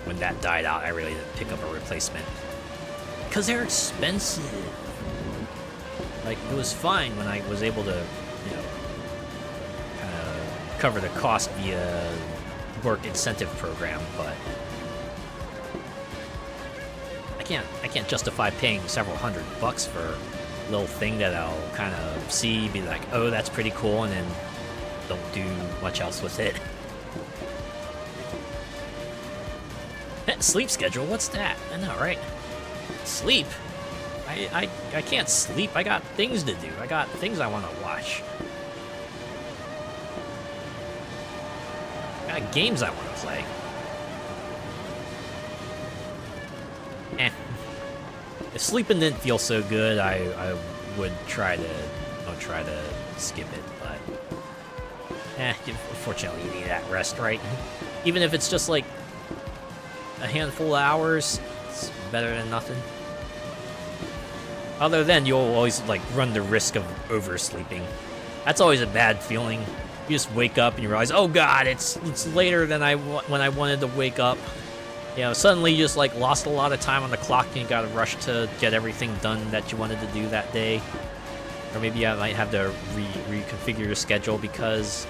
when that died out, I really didn't pick up a replacement. Because they're expensive. Like, it was fine when I was able to, you know, kind of cover the cost via work incentive program, but I can't justify paying several $100 for a little thing that I'll kind of see, be like, oh, that's pretty cool, and then don't do much else with it. Sleep schedule? What's that? I know, right? Sleep? I can't sleep. I got things to do. I got things I want to watch. I got games I want to play. If sleeping didn't feel so good, I would try to skip it, but unfortunately you need that rest, right? Even if it's just like a handful of hours, it's better than nothing. Although then you'll always like run the risk of oversleeping. That's always a bad feeling. You just wake up and you realize, oh god, it's later than when I wanted to wake up. You know, suddenly you just like lost a lot of time on the clock and you gotta rush to get everything done that you wanted to do that day. Or maybe you might have to reconfigure your schedule because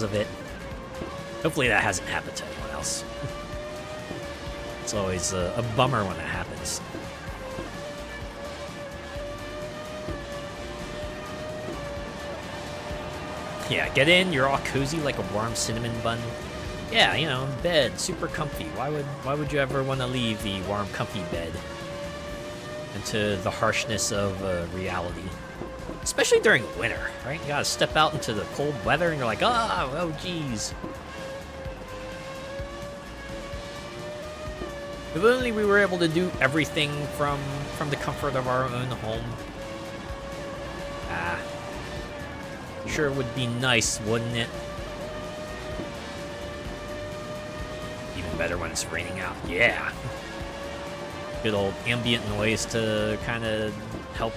of it. Hopefully that hasn't happened to anyone else. It's always a bummer when it happens. Yeah, get in, you're all cozy like a warm cinnamon bun. Yeah, you know, in bed, super comfy. Why would you ever want to leave the warm, comfy bed into the harshness of reality? Especially during winter, right? You gotta step out into the cold weather and you're like, oh geez. If only we were able to do everything from the comfort of our own home. Sure would be nice, wouldn't it? Even better when it's raining out. Yeah. Good old ambient noise to kind of help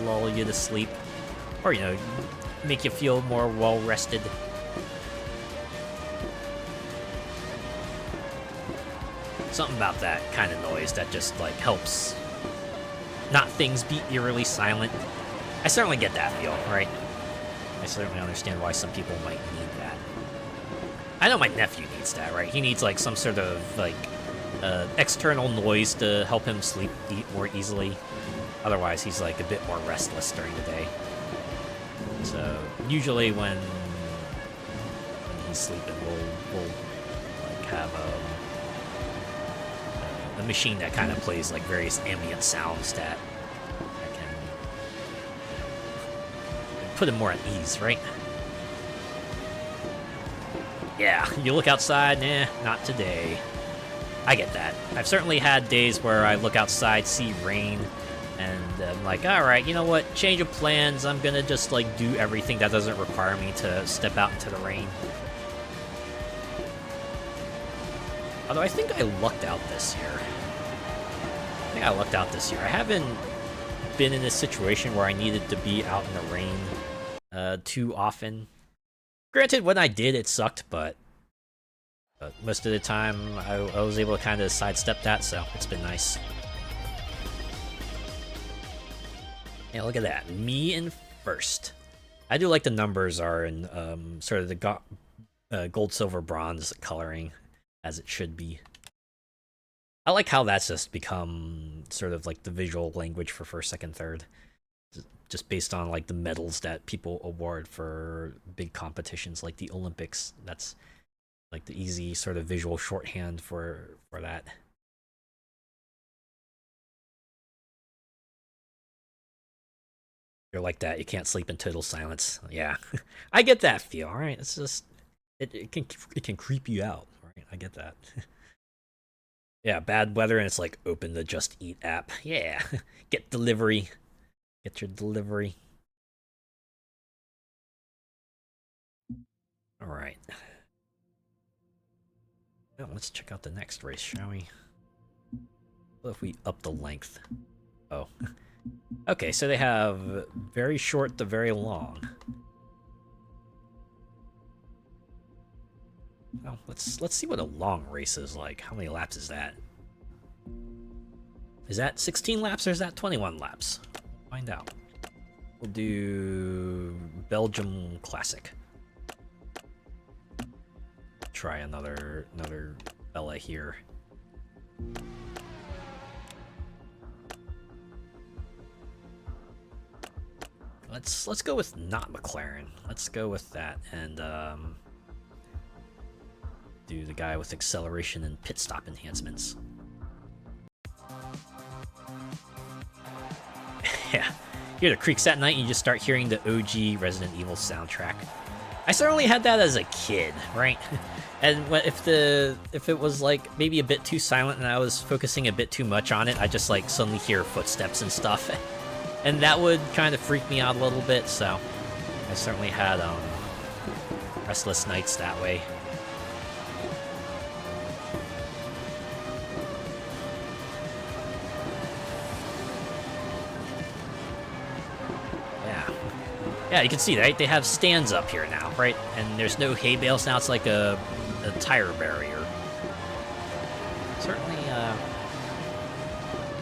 lull you to sleep. Or, you know, make you feel more well-rested. Something about that kind of noise that just, like, helps not things be eerily silent. I certainly get that feel, right? I certainly understand why some people might need that. I know my nephew needs that, right? He needs, like, some sort of, like, external noise to help him sleep more easily. Otherwise, he's, like, a bit more restless during the day. So, usually when he's sleeping, we'll like, have a machine that kind of plays, like, various ambient sounds that can put him more at ease, right? Yeah, you look outside, nah, not today. I get that. I've certainly had days where I look outside, see rain, and I'm like, alright, you know what, change of plans, I'm gonna just, like, do everything that doesn't require me to step out into the rain. Although I think I lucked out this year. I haven't been in a situation where I needed to be out in the rain too often. Granted, when I did, it sucked, but most of the time, I was able to kind of sidestep that, so it's been nice. Yeah, look at that. Me in first. I do like the numbers are in sort of the gold, silver, bronze coloring, as it should be. I like how that's just become sort of like the visual language for first, second, third. Just based on like the medals that people award for big competitions like the Olympics. That's like the easy sort of visual shorthand for that. You're like that, you can't sleep in total silence. Yeah, I get that feel. All right, it's just it can creep you out. Right, I get that. Yeah, bad weather and it's like open the Just Eat app. Yeah, get delivery. Get your delivery. All right. Well, let's check out the next race, shall we? What if we up the length? Oh. Okay, so they have very short to very long. Well, let's see what a long race is like. How many laps is that? Is that 16 laps or is that 21 laps? Find out. We'll do Belgium Classic. Try another Bella here. Let's go with not McLaren. Let's go with that and do the guy with acceleration and pit stop enhancements. Yeah, hear the creaks at night, and you just start hearing the OG Resident Evil soundtrack. I certainly had that as a kid, right? And if it was like maybe a bit too silent and I was focusing a bit too much on it, I just like suddenly hear footsteps and stuff, and that would kind of freak me out a little bit. So I certainly had restless nights that way. Yeah, you can see, right? They have stands up here now, right? And there's no hay bales now. It's like a tire barrier. Certainly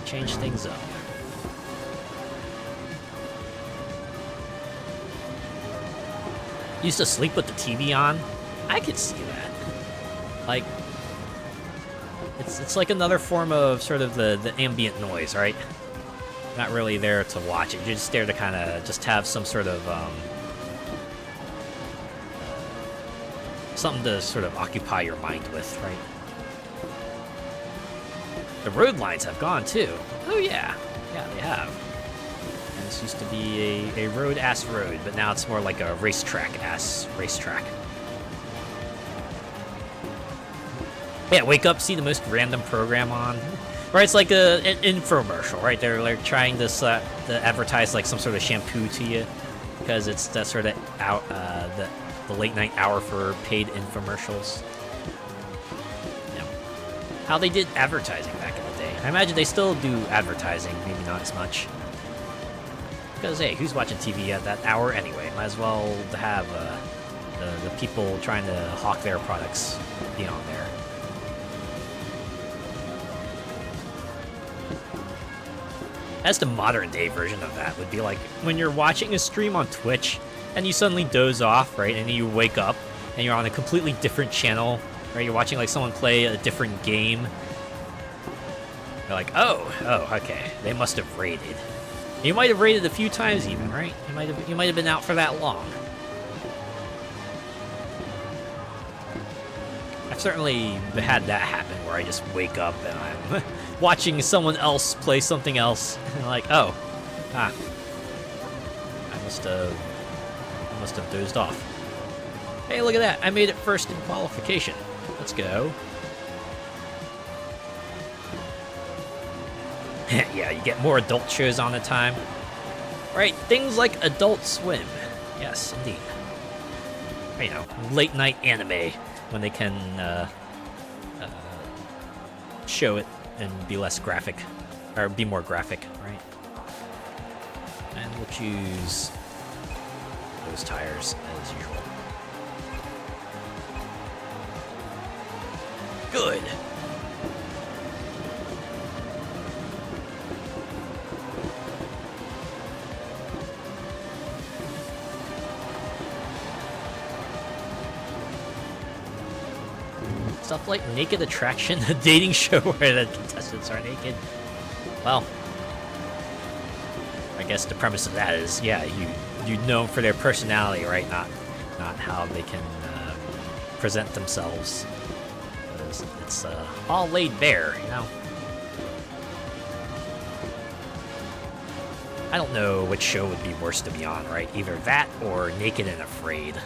change things up. Used to sleep with the TV on. I could see that. Like, it's like another form of sort of the ambient noise, right? Not really there to watch it. You're just there to kind of just have some sort of something to sort of occupy your mind with, right? The road lines have gone too. Oh yeah, yeah they have. And this used to be a road-ass road, but now it's more like a racetrack-ass racetrack. Yeah, wake up, see the most random program on. Right, it's like an infomercial, right? They're like trying to advertise like some sort of shampoo to you, because it's that sort of the late night hour for paid infomercials. You know, how they did advertising back in the day. I imagine they still do advertising, maybe not as much. Because hey, who's watching TV at that hour anyway? Might as well have the people trying to hawk their products be on there. That's the modern day version of that. Would be like when you're watching a stream on Twitch and you suddenly doze off, right? And then you wake up and you're on a completely different channel, right? You're watching like someone play a different game. You're like, oh, okay. They must have raided. You might have raided a few times even, right? You might have been out for that long. I've certainly had that happen where I just wake up and I'm watching someone else play something else, and like, oh, I must have dozed off. Hey, look at that! I made it first in qualification. Let's go. Yeah, you get more adult shows on the time, right? Things like Adult Swim. Yes, indeed. You know, late night anime when they can show it and be less graphic, or be more graphic, right? And we'll choose those tires as usual. Good. Stuff like Naked Attraction, a dating show where the contestants are naked. Well, I guess the premise of that is, yeah, you know for their personality, right? Not how they can present themselves. It's all laid bare, you know. I don't know which show would be worse to be on, right? Either that or Naked and Afraid.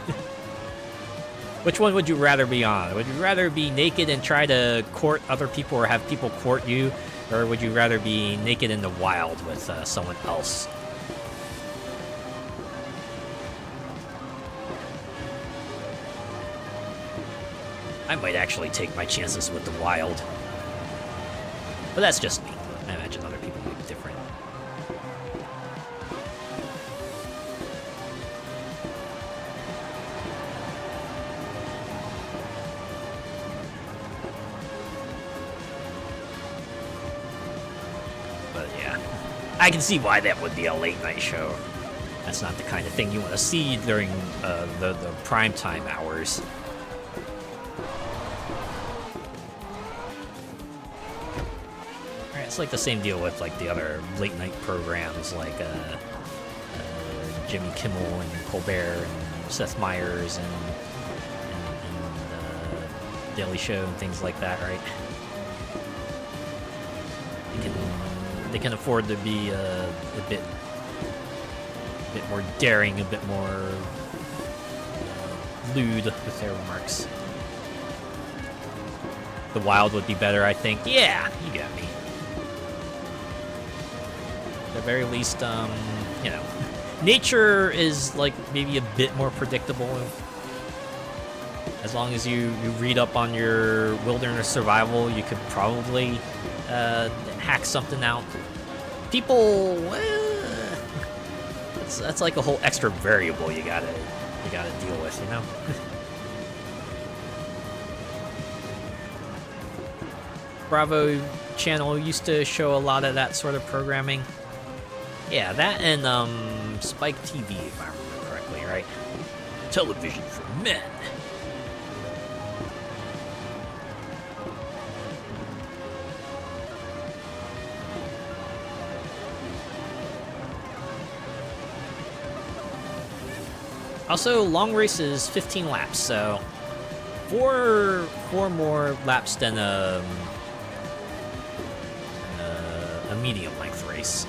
Which one would you rather be on? Would you rather be naked and try to court other people or have people court you? Or would you rather be naked in the wild with someone else? I might actually take my chances with the wild. But that's just me. I imagine other people may be different. yeah. I can see why that would be a late night show. That's not the kind of thing you want to see during the prime time hours. Alright, it's like the same deal with like the other late night programs like Jimmy Kimmel and Colbert and Seth Meyers and Daily Show and things like that, right? They can afford to be a bit more daring, a bit more lewd with their remarks. The Wild would be better, I think. Yeah, you got me. At the very least, you know, nature is like maybe a bit more predictable. As long as you read up on your wilderness survival, you could probably hack something out. People, that's like a whole extra variable you gotta deal with, you know. Bravo channel used to show a lot of that sort of programming. Yeah, that and Spike TV, if I remember correctly, right? Television for men. Also, long race is 15 laps, so four more laps than a medium length race.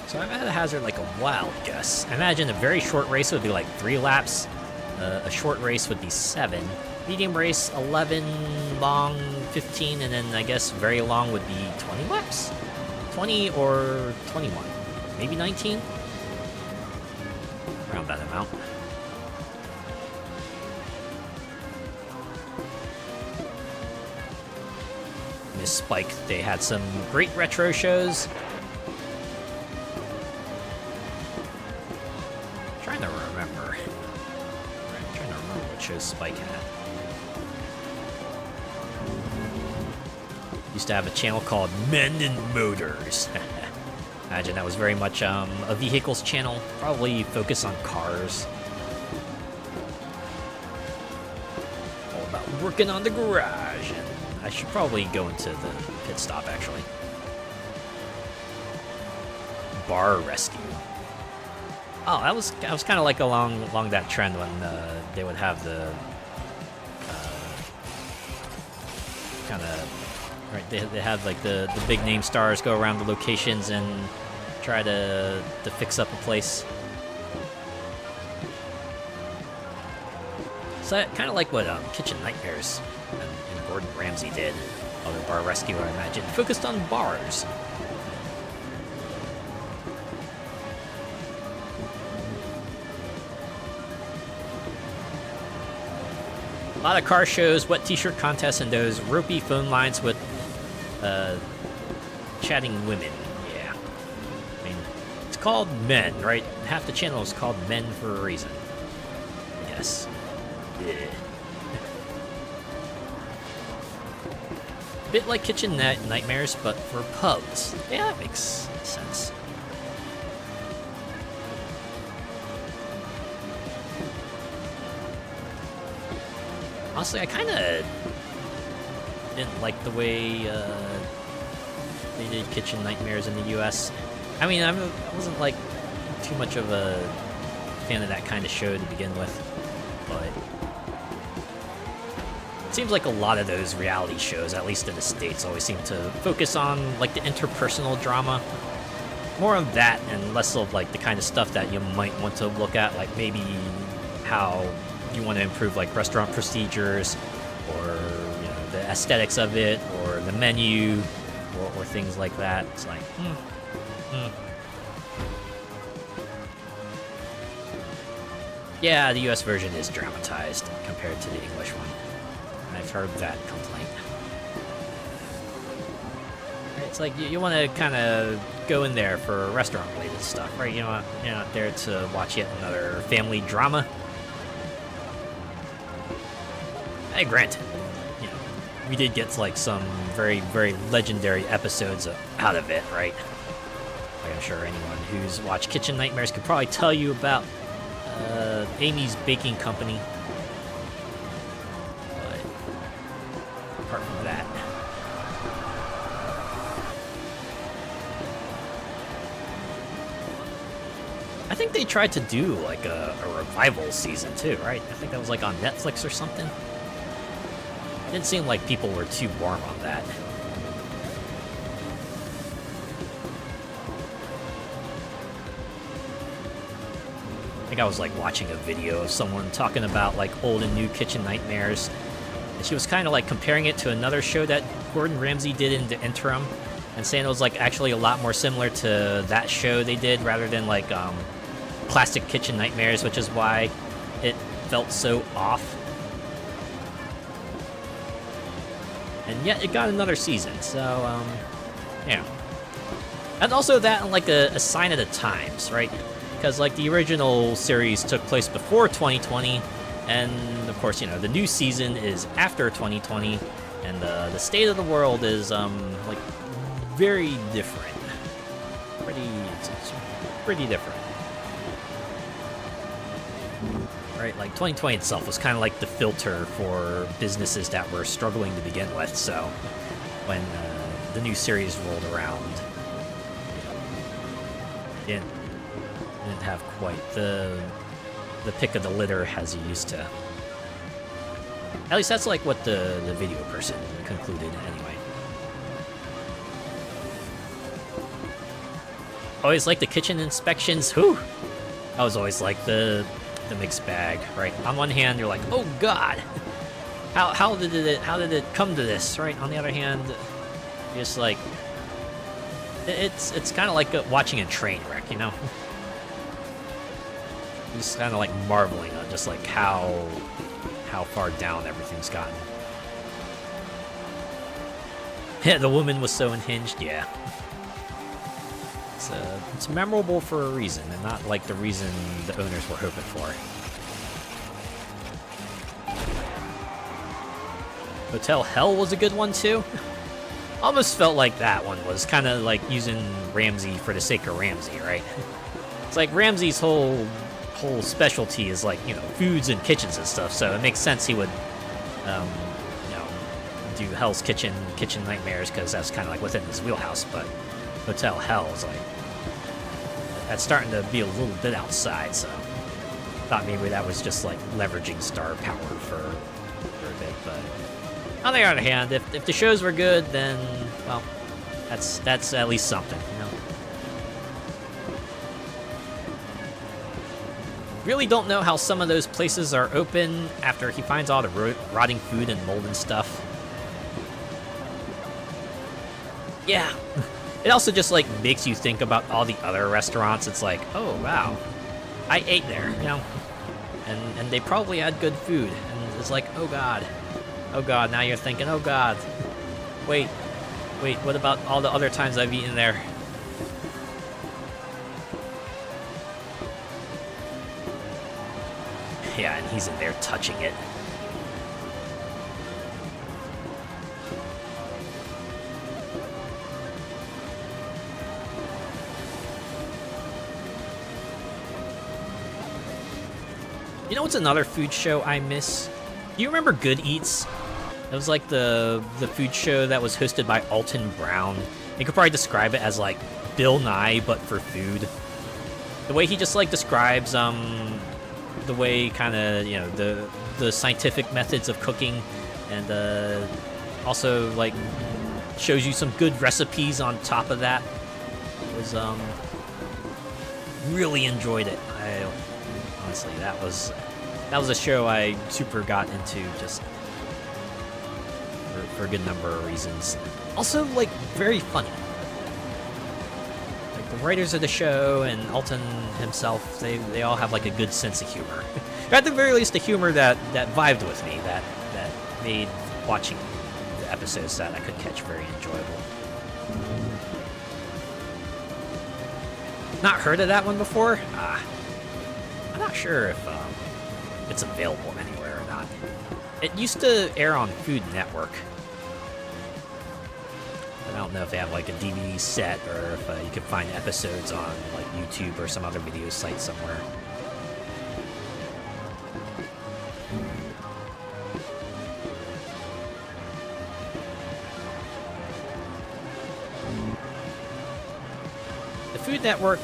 So I'm at a hazard like a wild guess. I imagine a very short race would be like 3 laps. A short race would be 7. Medium race, 11, long, 15, and then I guess very long would be 20 laps? 20 or 21. Maybe 19? Around that amount. Miss Spike, they had some great retro shows. Trying to remember what shows Spike had. Used to have a channel called Men and Motors. Imagine that was very much a vehicles channel, probably focused on cars. All about working on the garage, and I should probably go into the pit stop actually. Bar rescue. Oh, I was kind of like along that trend when they would have the kind of. Right, they have like the big name stars go around the locations and try to fix up a place. So kind of like what Kitchen Nightmares and Gordon Ramsay did. Other bar rescue, I imagine, focused on bars. A lot of car shows, wet t-shirt contests, and those ropey phone lines with chatting women. Yeah. I mean, it's called Men, right? Half the channel is called Men for a reason. Yes. Yeah. Bit like Kitchen Nightmares, but for pubs. Yeah, that makes sense. Honestly, I kind of didn't like the way they did Kitchen Nightmares in the US. I mean, I wasn't like too much of a fan of that kind of show to begin with, but it seems like a lot of those reality shows, at least in the States, always seem to focus on like the interpersonal drama. More of that and less of like the kind of stuff that you might want to look at, like maybe how you want to improve like restaurant procedures, or you know, the aesthetics of it, or the menu, or things like that. It's like, Yeah, the US version is dramatized compared to the English one. I've heard that complaint. Alright, It's like you want to kind of go in there for restaurant-related stuff, right? You're not there to watch yet another family drama. Hey, granted, you know, we did get like some very, very legendary episodes out of it, right? Like I'm sure anyone who's watched Kitchen Nightmares could probably tell you about Amy's Baking Company. But apart from that, I think they tried to do like a revival season too, right? I think that was like on Netflix or something. It didn't seem like people were too warm on that. I think I was like watching a video of someone talking about like old and new Kitchen Nightmares, and she was kind of like comparing it to another show that Gordon Ramsay did in the interim, and saying it was like actually a lot more similar to that show they did rather than like classic Kitchen Nightmares, which is why it felt so off. And yet it got another season, so yeah. And also that and like a sign of the times, right? Because like the original series took place before 2020, and of course, you know, the new season is after 2020, and the state of the world is like very different. It's pretty different. Right, like 2020 itself was kind of like the filter for businesses that were struggling to begin with. So when the new series rolled around, it didn't have quite the pick of the litter as you used to. At least that's like what the video person concluded anyway. Always like the kitchen inspections. Whew! I was always like the mixed bag, right? On one hand, you're like, oh god, how did it come to this, right? On the other hand, you're just like, it's kind of like watching a train wreck, you know? You're just kind of like marveling on just like how far down everything's gotten. Yeah, the woman was so unhinged, yeah. It's memorable for a reason, and not like the reason the owners were hoping for. Hotel Hell was a good one too. Almost felt like that one was kind of like using Ramsay for the sake of Ramsay, right? It's like Ramsay's whole specialty is like, you know, foods and kitchens and stuff, so it makes sense he would, you know, do Hell's Kitchen Nightmares, because that's kind of like within his wheelhouse. But Hotel Hell is like, that's starting to be a little bit outside, so thought maybe that was just like leveraging star power for a bit. But on the other hand, if the shows were good, then well, that's at least something, you know. Really don't know how some of those places are open after he finds all the rotting food and mold and stuff. Yeah. It also just like makes you think about all the other restaurants. It's like, oh wow, I ate there, you know, and they probably had good food. And it's like, oh god, now you're thinking, oh god, wait, what about all the other times I've eaten there? Yeah, and he's in there touching it. You know what's another food show I miss? Do you remember Good Eats? It was like the food show that was hosted by Alton Brown. You could probably describe it as like Bill Nye, but for food. The way he just like describes the way kind of, you know, the scientific methods of cooking, and also like shows you some good recipes on top of that. It was really enjoyed it. Honestly, that was a show I super got into, just for a good number of reasons. Also, like, very funny. Like, the writers of the show and Alton himself, they all have like a good sense of humor. Or at the very least, the humor that vibed with me, that made watching the episodes that I could catch very enjoyable. Not heard of that one before? I'm not sure if it's available anywhere or not. It used to air on Food Network. I don't know if they have like a DVD set or if you can find episodes on like YouTube or some other video site somewhere. The Food Network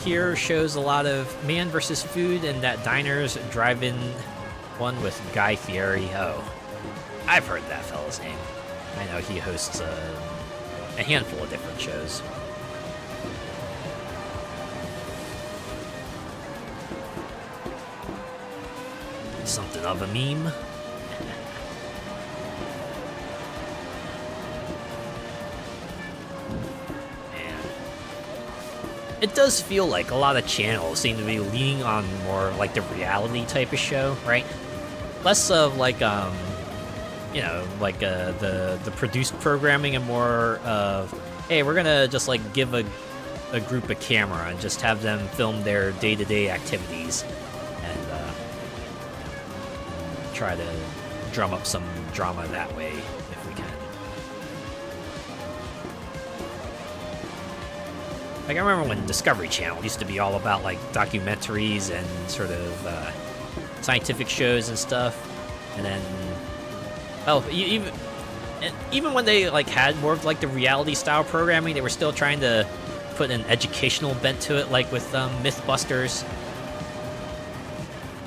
here shows a lot of Man vs. Food and that Diners Drive-In one with Guy Fieri. Oh, I've heard that fella's name. I know he hosts a handful of different shows. Something of a meme. Man. It does feel like a lot of channels seem to be leaning on more like the reality type of show, right? Less of like you know, like the produced programming and more of, hey, we're gonna just like give a group a camera and just have them film their day-to-day activities and try to drum up some drama that way if we can. Like I remember when Discovery Channel used to be all about like documentaries and sort of scientific shows and stuff, and then even when they like had more of like the reality style programming, they were still trying to put an educational bent to it, like with MythBusters.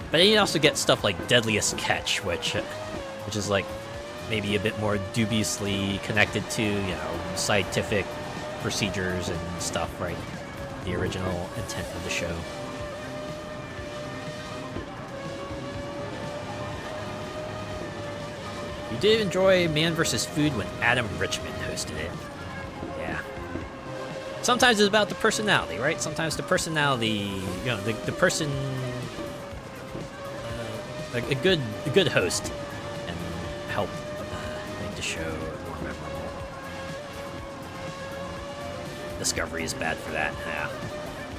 But then you also get stuff like Deadliest Catch, which is like maybe a bit more dubiously connected to, you know, scientific procedures and stuff, right? The original intent of the show. You did enjoy Man vs. Food when Adam Richman hosted it. Yeah. Sometimes it's about the personality, right? Sometimes the personality, you know, the person, a good host can help make the show more memorable. Discovery is bad for that. Yeah.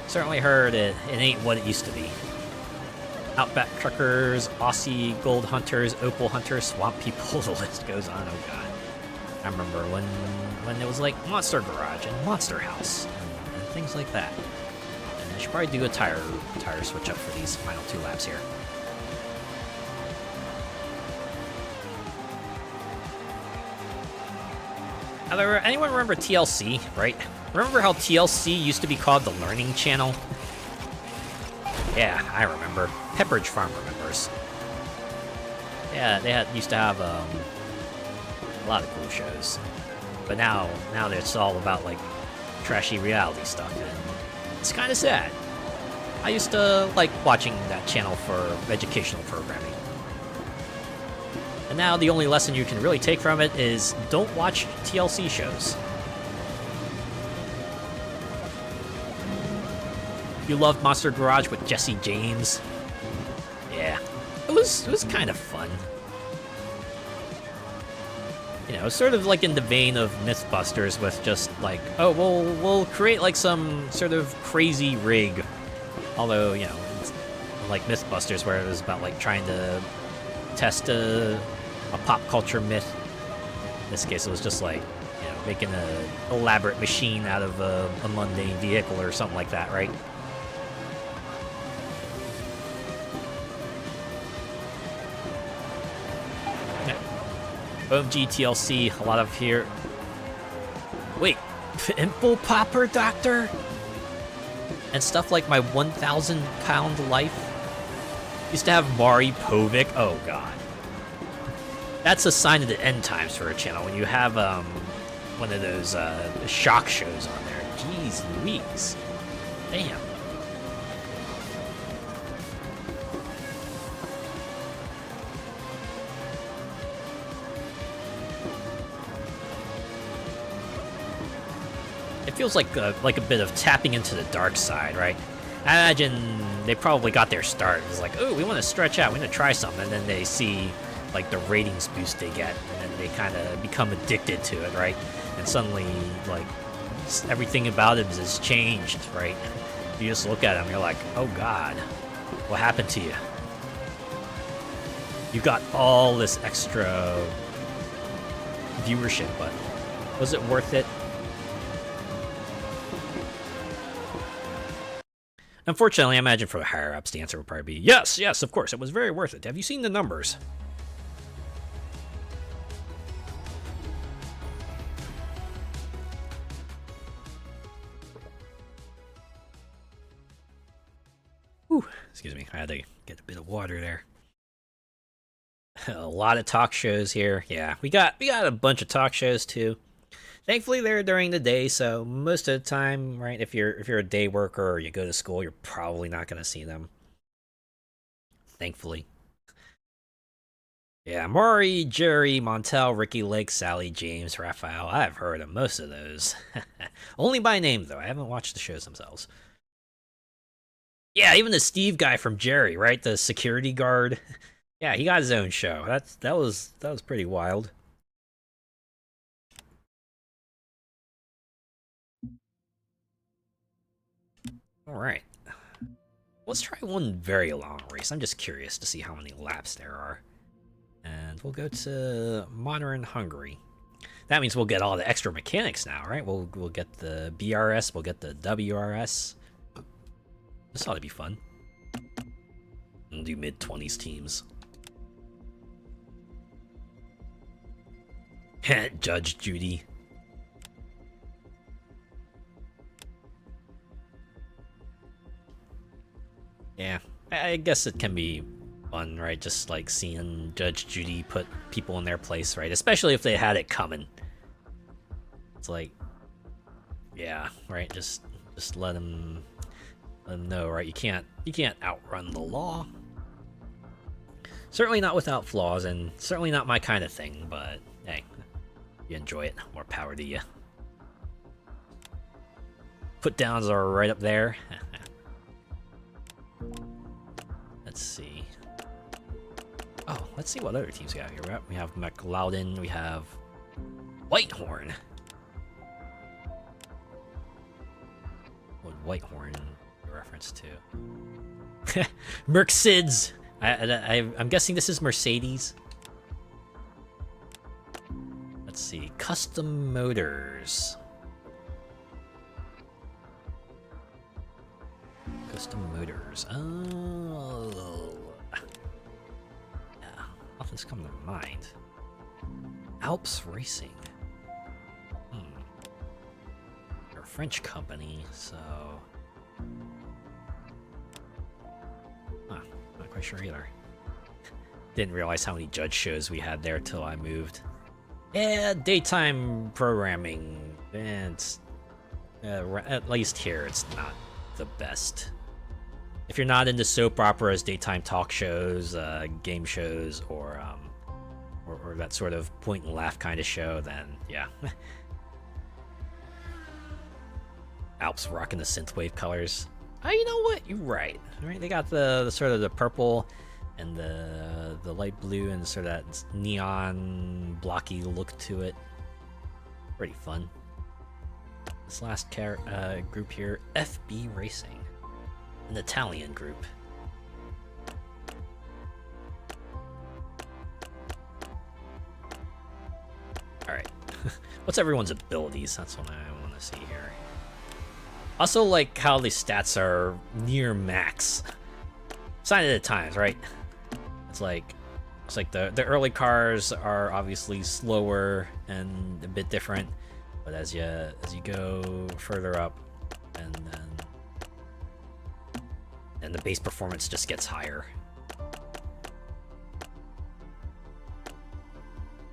Certainly heard it ain't what it used to be. Outback Truckers, Aussie Gold Hunters, Opal Hunters, Swamp People, the list goes on. Oh god. I remember when it was like Monster Garage and Monster House and things like that. And I should probably do a tire switch up for these final 2 laps here. However, anyone remember TLC, right? Remember how TLC used to be called the Learning Channel? Yeah, I remember. Pepperidge Farm remembers. Yeah, they used to have a lot of cool shows, but now it's all about like trashy reality stuff, and it's kind of sad. I used to like watching that channel for educational programming, and now the only lesson you can really take from it is don't watch TLC shows. You loved Monster Garage with Jesse James. Yeah, it was kind of fun. You know, sort of like in the vein of MythBusters, with just like, oh, we'll create like some sort of crazy rig. Although, you know, it's like MythBusters, where it was about like trying to test a pop culture myth. In this case, it was just like, you know, making an elaborate machine out of a mundane vehicle or something like that, right? OMG TLC, a lot of here. Wait, Pimple Popper Doctor? And stuff like My 1,000 Pound Life? Used to have Maury Povich. Oh god. That's a sign of the end times for a channel, when you have one of those shock shows on there. Jeez Louise. Damn. It feels like a bit of tapping into the dark side, right? I imagine they probably got their start. It's like, oh, we want to stretch out, we want to try something, and then they see like the ratings boost they get, and then they kind of become addicted to it, right? And suddenly, like, everything about it is changed, right? You just look at him, you're like, oh god, what happened to you? You got all this extra viewership, but was it worth it? Unfortunately, I imagine for the higher-ups, the answer would probably be, yes, yes, of course, it was very worth it. Have you seen the numbers? Whew, excuse me, I had to get a bit of water there. A lot of talk shows here. Yeah, we got a bunch of talk shows too. Thankfully, they're during the day, so most of the time, right? If you're a day worker or you go to school, you're probably not gonna see them. Thankfully. Yeah, Maury, Jerry, Montel, Ricky Lake, Sally, James, Raphael. I've heard of most of those. Only by name, though. I haven't watched the shows themselves. Yeah, even the Steve guy from Jerry, right? The security guard. Yeah, he got his own show. That was pretty wild. All right. Let's try one very long race. I'm just curious to see how many laps there are. And we'll go to Modern Hungary. That means we'll get all the extra mechanics now, right? We'll get the BRS, we'll get the WRS. This ought to be fun. We'll do mid-20s teams. Judge Judy. Yeah, I guess it can be fun, right? Just like seeing Judge Judy put people in their place, right? Especially if they had it coming. It's like, yeah, right? Just let them know, right? You can't outrun the law. Certainly not without flaws, and certainly not my kind of thing. But hey, you enjoy it, more power to you. Put downs are right up there. Let's see. Oh, let's see what other teams we have here. We have McLeod, we have Whitehorn. What would Whitehorn be a reference to? Mercedes. I'm guessing this is Mercedes. Let's see. Custom Motors. Custom Motors. Oh. Yeah. Nothing's come to mind. Alps Racing. They're a French company, so. Huh. Not quite sure either. Didn't realize how many judge shows we had there till I moved. Yeah, daytime programming. And at least here, it's not the best. If you're not into soap operas, daytime talk shows, game shows, or that sort of point and laugh kind of show, then yeah. Alps rocking the synthwave colors. Oh, you know what? You're right. Right? They got the sort of the purple and the light blue and sort of that neon blocky look to it. Pretty fun. This last group here, FB Racing, an Italian group. All right, what's everyone's abilities? That's what I want to see here. Also, like how the stats are near max. Sign of the times, right? It's like the early cars are obviously slower and a bit different, but as you go further up, and the base performance just gets higher.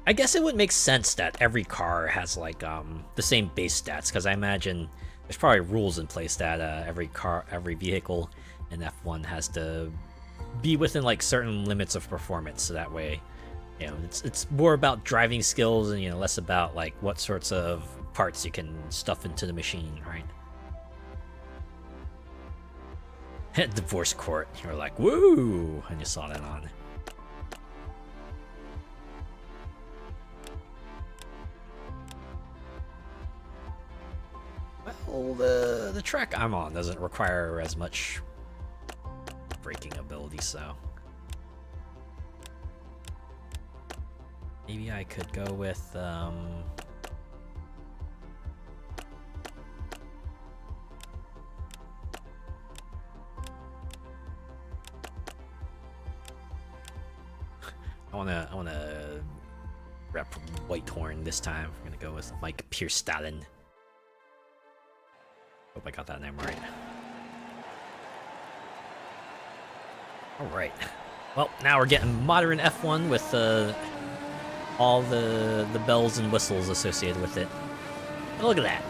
I guess it would make sense that every car has like the same base stats, because I imagine there's probably rules in place that every vehicle in F1 has to be within like certain limits of performance, so that way, you know, it's more about driving skills and, you know, less about like what sorts of parts you can stuff into the machine, right? Divorce court, you're like, woo, and you saw that on. Well, the track I'm on doesn't require as much braking ability, so maybe I could go with I wanna rep Whitehorn this time. We're gonna go with Mike Pierstallen. Hope I got that name right. Alright. Well, now we're getting modern F1 with all the bells and whistles associated with it. But look at that.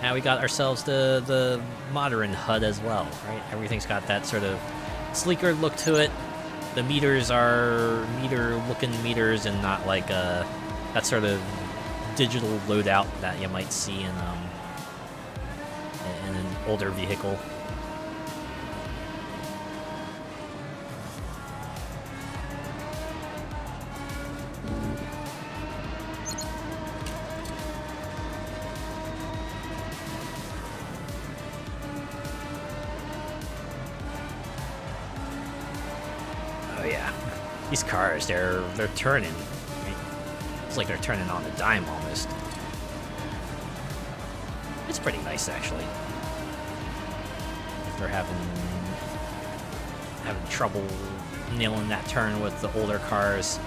Now we got ourselves the modern HUD as well, right? Everything's got that sort of sleeker look to it. The meters are meter-looking meters and not like that sort of digital loadout that you might see in an older vehicle. Oh yeah, these cars, they're turning. It's like they're turning on a dime almost. It's pretty nice actually. If they're having trouble nailing that turn with the older cars,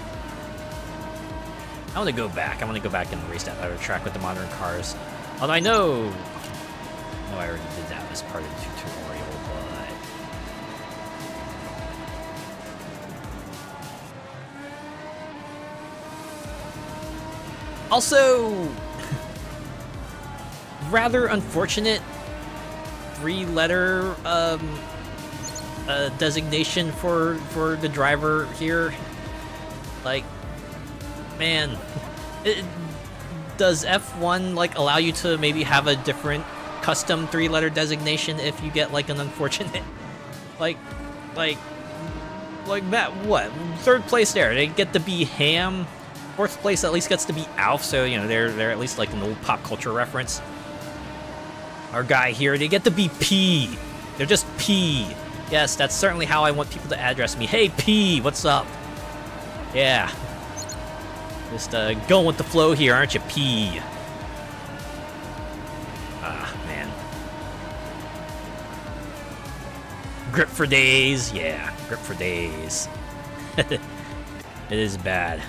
I want to go back. I want to go back and race that other track with the modern cars. Although I know I already did that as part of the tutorial, but also rather unfortunate 3-letter designation for the driver here. Like, man, does F1 like allow you to maybe have a different custom 3-letter designation if you get like an unfortunate like Matt, what, 3rd place there, they get to be Ham. 4th place at least gets to be Alf, so you know they're at least like an old pop culture reference. Our guy here, they get to be P. They're just P. Yes, that's certainly how I want people to address me. Hey P, what's up? Yeah. Just going with the flow here, aren't you, P? Ah, man. Grip for days, yeah, grip for days. It is bad.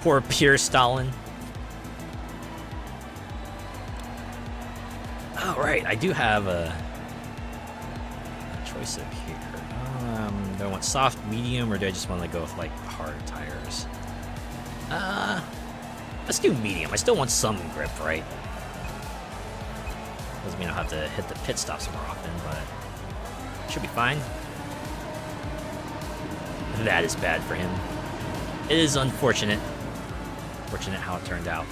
Poor Pierstallen. Oh, right, I do have a choice up here. Do I want soft, medium, or do I just want to go with like hard tires? Let's do medium. I still want some grip, right? Doesn't mean I'll have to hit the pit stops more often, but should be fine. That is bad for him. It is unfortunate. Fortunate how it turned out.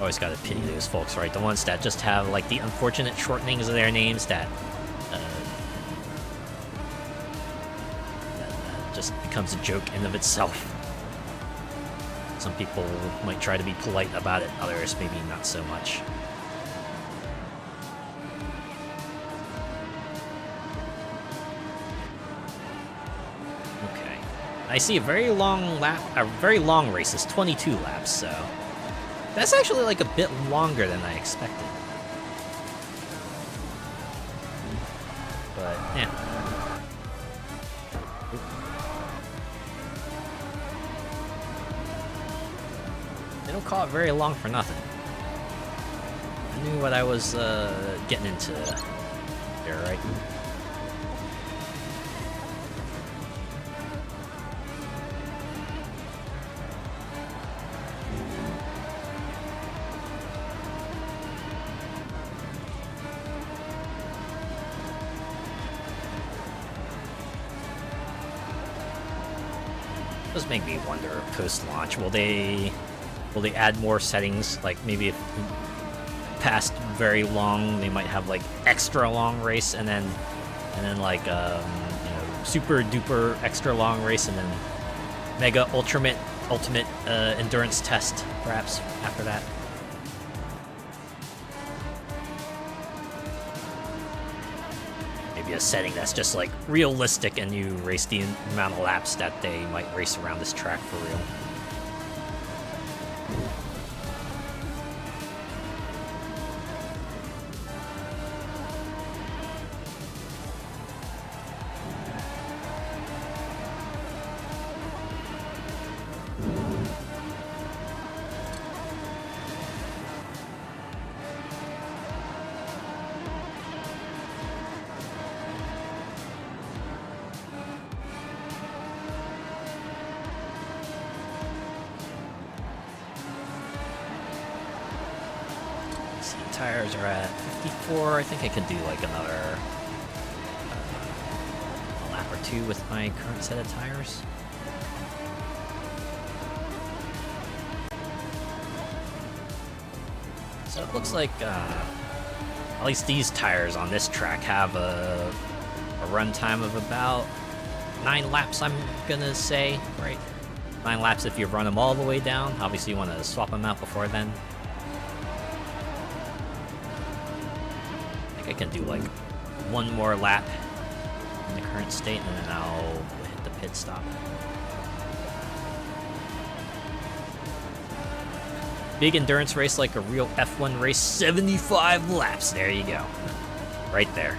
Always gotta pity those folks, right? The ones that just have like the unfortunate shortenings of their names that just becomes a joke in of itself. Some people might try to be polite about it, others maybe not so much. Okay. I see a very long race is 22 laps, so that's actually like a bit longer than I expected. But, yeah. They don't call it very long for nothing. I knew what I was getting into there, right? Does make me wonder, post-launch, will they add more settings? Like maybe if past very long. They might have like extra long race, and then like super duper extra long race, and then mega ultimate endurance test perhaps after that. Maybe a setting that's just like realistic, and you race the amount of laps that they might race around this track for real. Tires are at 54. I think I could do like another a lap or two with my current set of tires. So it looks like at least these tires on this track have a run time of about 9 laps, I'm gonna say, right? 9 laps if you run them all the way down. Obviously you want to swap them out before then. I can do like one more lap in the current state, and then I'll hit the pit stop. Big endurance race like a real F1 race, 75 laps. There you go. Right there.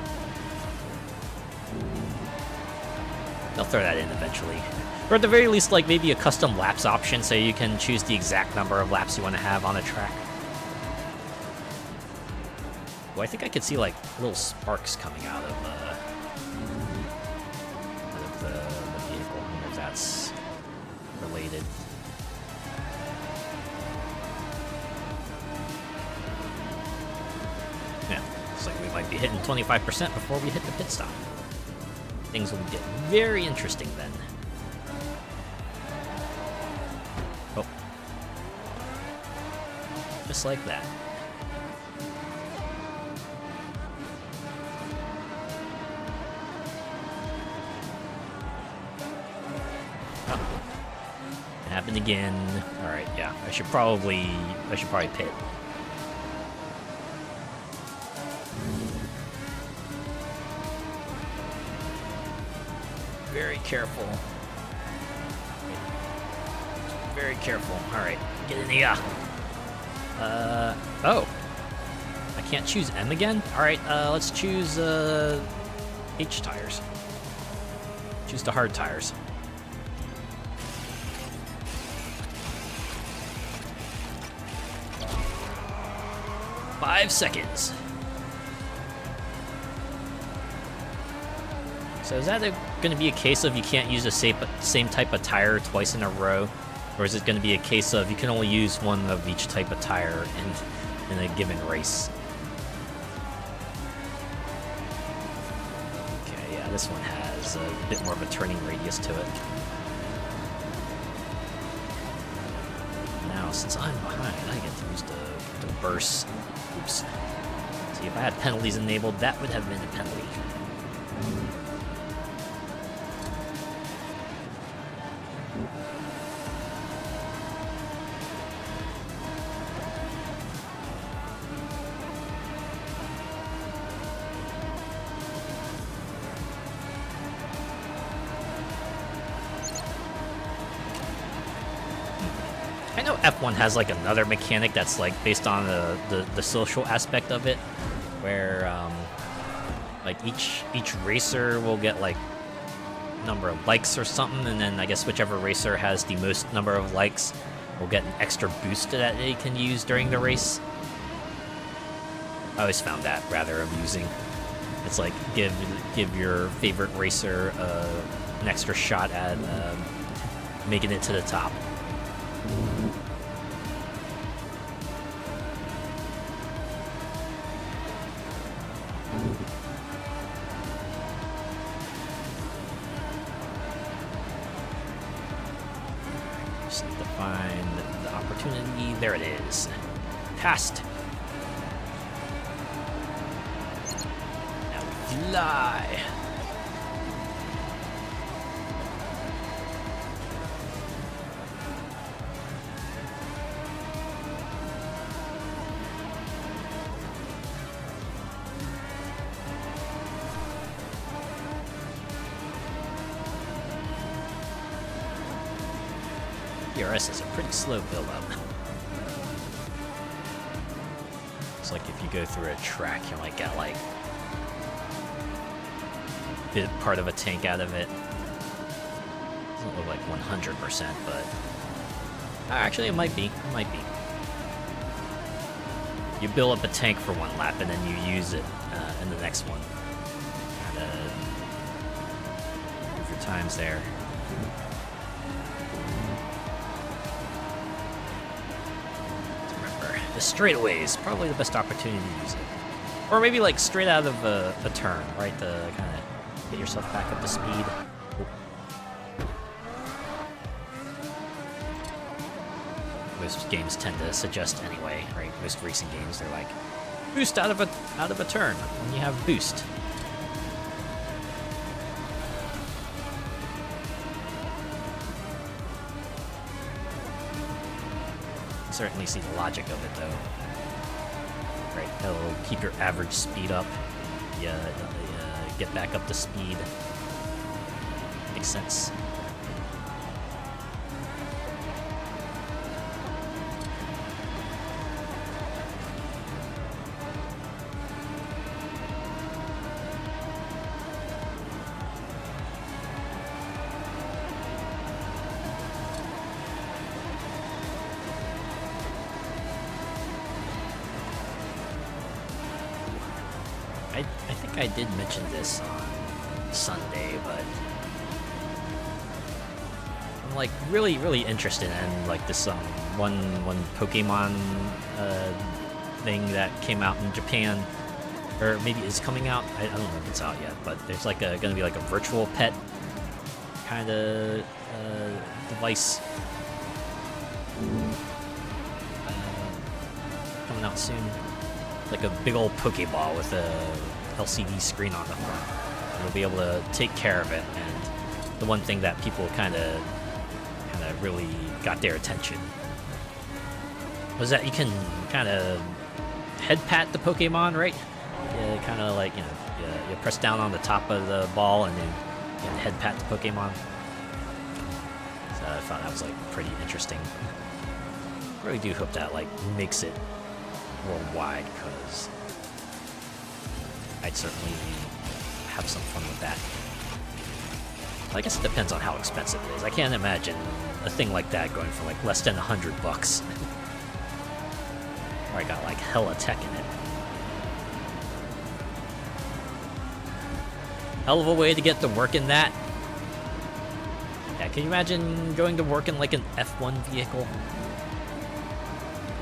They'll throw that in eventually. Or at the very least, like maybe a custom laps option so you can choose the exact number of laps you want to have on a track. Well, I think I could see like little sparks coming out of the vehicle. I wonder if that's related. Yeah, looks like we might be hitting 25% before we hit the pit stop. Things will get very interesting then. Oh. Just like that. Happened again. All right, yeah. I should probably pit. Very careful. Very careful. All right, get in the oh. I can't choose M again? All right, let's choose H tires. Choose the hard tires. 5 seconds. So is that going to be a case of you can't use the same type of tire twice in a row? Or is it going to be a case of you can only use one of each type of tire in a given race? Okay, yeah, this one has a bit more of a turning radius to it. Now, since I'm behind, I get to use the burst. Oops. See, if I had penalties enabled, that would have been a penalty. I know F1 has like another mechanic that's like based on the social aspect of it, where like each racer will get like number of likes or something, and then I guess whichever racer has the most number of likes will get an extra boost that they can use during the race. I always found that rather amusing. It's like give your favorite racer an extra shot at making it to the top. Just need to find the opportunity. There it is. Passed. Fly! DRS is a pretty slow build-up. It's like if you go through a track, you might get like bit part of a tank out of it. Doesn't look like 100%, but actually it might be. It might be. You build up a tank for one lap and then you use it in the next one. Move your times there. Remember, the straightaways probably the best opportunity to use it, or maybe like straight out of a turn, right? To kind of get yourself back up to speed. Most games tend to suggest anyway, right? Most racing games, they're like, boost out of a turn when you have boost. Certainly see the logic of it though. Right, it'll keep your average speed up. Yeah, get back up to speed. Makes sense. I think I did mention this on Sunday, but I'm like really interested in like this one Pokemon thing that came out in Japan, or maybe is coming out. I don't know if it's out yet, but there's like gonna be like a virtual pet kind of device coming out soon. Like a big old Pokeball with a LCD screen on the front. You'll be able to take care of it, and the one thing that people kind of really got their attention was that you can kind of head pat the Pokemon, right? You kind of like, you press down on the top of the ball and then you can head pat the Pokemon. So I thought that was like pretty interesting. I really do hope that like makes it worldwide, because I'd certainly have some fun with that. I guess it depends on how expensive it is. I can't imagine a thing like that going for like less than $100. Or I got like hella tech in it. Hell of a way to get to work in that. Yeah, can you imagine going to work in like an F1 vehicle?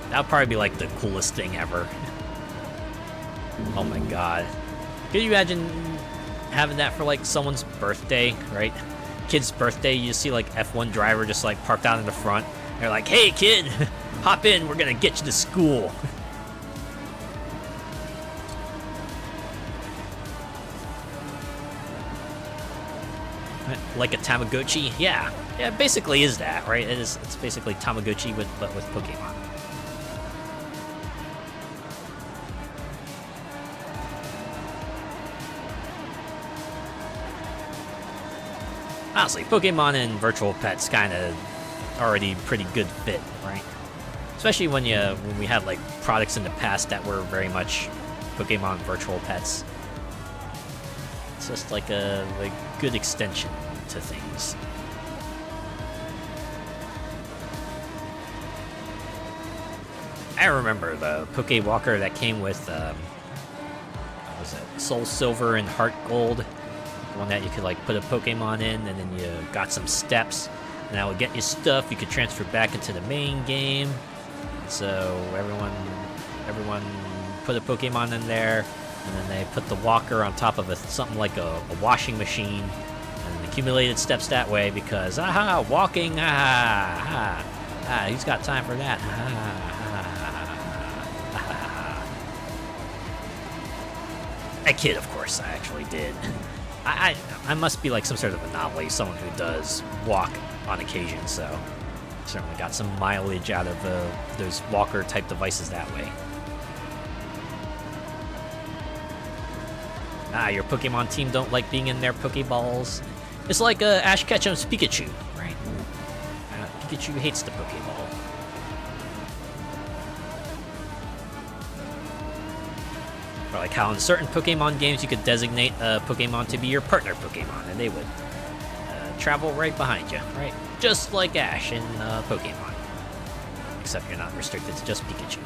That would probably be like the coolest thing ever. Oh my god. Can you imagine having that for like someone's birthday, right? Kid's birthday, you see like F1 driver just like parked out in the front. They're like, hey kid, hop in, we're gonna get you to school. Like a Tamagotchi? Yeah. Yeah, it basically is that, right? It's basically Tamagotchi but with Pokemon. Honestly, Pokemon and virtual pets kind of already pretty good fit, right? Especially when we had like products in the past that were very much Pokemon virtual pets. It's just like a good extension to things. I remember the Poke Walker that came with what was it? Soul Silver and Heart Gold. One that you could like put a Pokemon in, and then you got some steps, and that would get you stuff you could transfer back into the main game. So everyone put a Pokemon in there, and then they put the walker on top of something like a washing machine, and accumulated steps that way, because walking, who's got time for that? I kid, of course, I actually did. I must be like some sort of anomaly, someone who does walk on occasion, so certainly got some mileage out of those walker-type devices that way. Your Pokemon team don't like being in their Pokeballs. It's like Ash Ketchum's Pikachu, right? Pikachu hates the Pokeball. Or like how in certain Pokemon games you could designate a Pokemon to be your partner Pokemon, and they would travel right behind you, right? Just like Ash in Pokemon. Except you're not restricted to just Pikachu.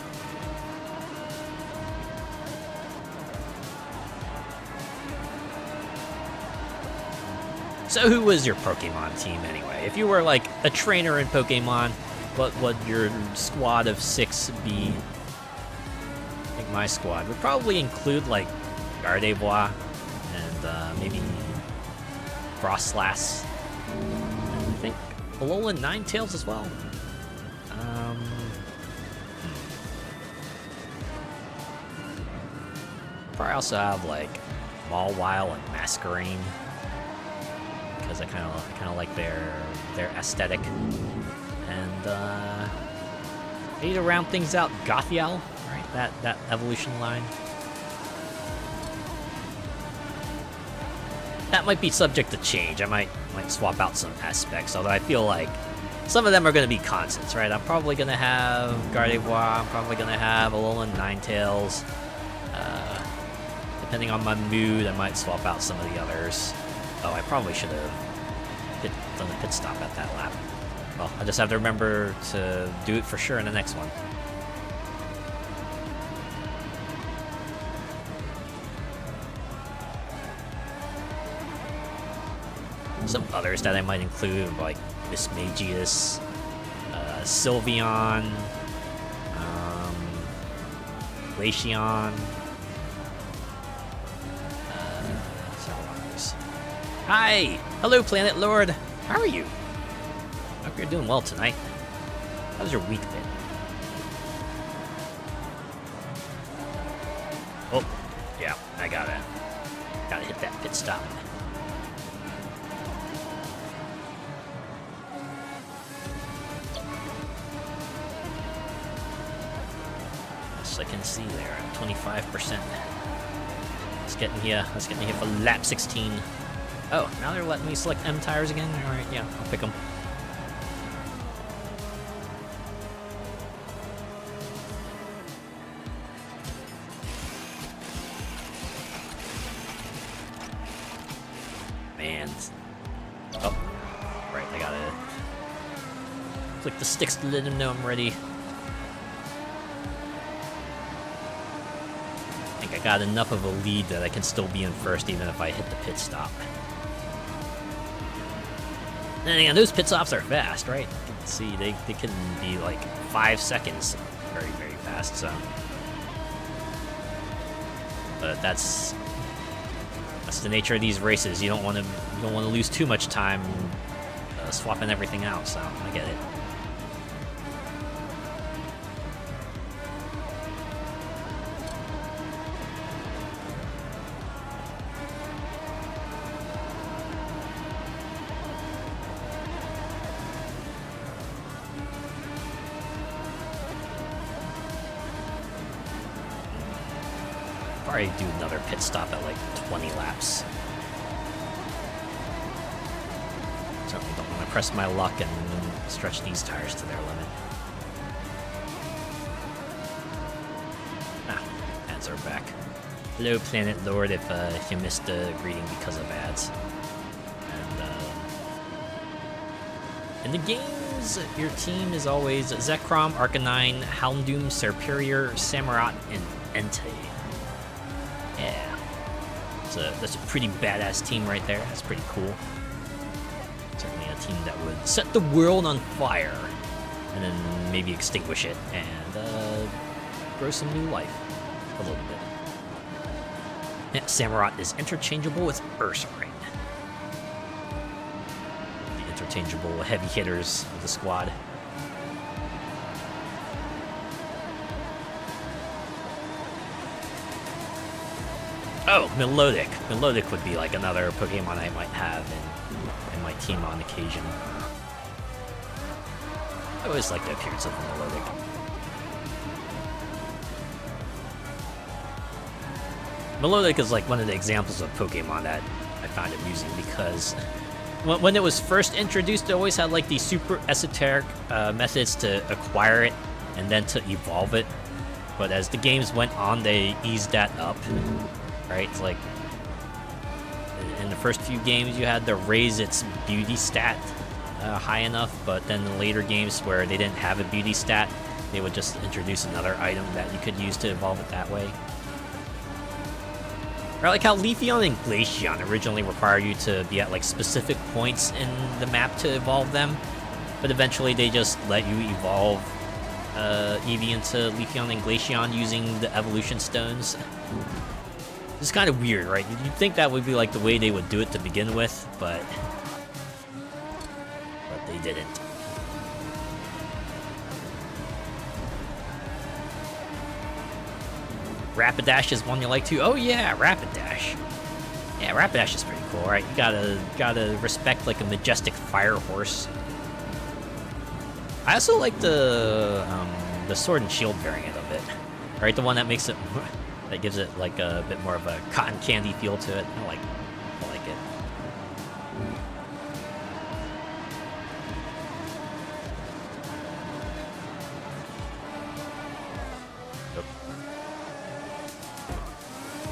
So who was your Pokemon team anyway? If you were like a trainer in Pokemon, what would your squad of 6 be? I think my squad would probably include like Gardevoir and maybe Frostlass. And I think Alolan Ninetales as well. Probably also have like Mawile and Masquerain, because I kind of like their aesthetic, and maybe to round things out, Gothiel, right? That evolution line. That might be subject to change. I might swap out some aspects, although I feel like some of them are going to be constants, right? I'm probably going to have Gardevoir. I'm probably going to have Alolan Ninetales. Depending on my mood, I might swap out some of the others. Oh, I probably should have done a pit stop at that lap. Well, I just have to remember to do it for sure in the next one. Some others that I might include, like Miss Magius, Sylveon, Glaceon, several others. Hi! Hello, Planet Lord! How are you? I hope you're doing well tonight. How's your week been? Oh, yeah, I gotta hit that pit stop. Yes, I can see there, 25%. Let's get in here for lap 16. Oh, now they're letting me select M tires again? Alright, yeah, I'll pick them. Man. Oh, right, I gotta click the sticks to let them know I'm ready. I think I got enough of a lead that I can still be in first even if I hit the pit stop. And again, those pit stops are fast, right? You can see they can be like 5 seconds, very, very fast. So, but that's the nature of these races. You don't want to lose too much time swapping everything out. So I get it. Probably do another pit stop at like 20 laps. Certainly don't want to press my luck and stretch these tires to their limit. Ads are back. Hello, Planet Lord, if you missed the greeting because of ads. And in the games, your team is always Zekrom, Arcanine, Houndoom, Serperior, Samurott, and Entei. Yeah, that's a pretty badass team right there. That's pretty cool. Certainly a team that would set the world on fire, and then maybe extinguish it and grow some new life a little bit. Yeah, Samurott is interchangeable with Ursaring. The interchangeable heavy hitters of the squad. Oh, Melodic. Melodic would be like another Pokemon I might have in my team on occasion. I always like the appearance of Melodic. Melodic is like one of the examples of Pokemon that I found amusing because when it was first introduced, it always had like these super esoteric methods to acquire it and then to evolve it. But as the games went on, they eased that up, right? It's like in the first few games, you had to raise its beauty stat high enough, but then in later games where they didn't have a beauty stat, they would just introduce another item that you could use to evolve it that way. Or like how Leafeon and Glaceon originally required you to be at like specific points in the map to evolve them, but eventually they just let you evolve Eevee into Leafeon and Glaceon using the evolution stones. It's kind of weird, right? You'd think that would be like the way they would do it to begin with, but they didn't. Rapidash is one you like too? Oh yeah, Rapidash. Yeah, Rapidash is pretty cool, right? You gotta respect like a majestic fire horse. I also like the Sword and Shield variant of it, right? The one that makes it, that gives it like a bit more of a cotton candy feel to it. I like it.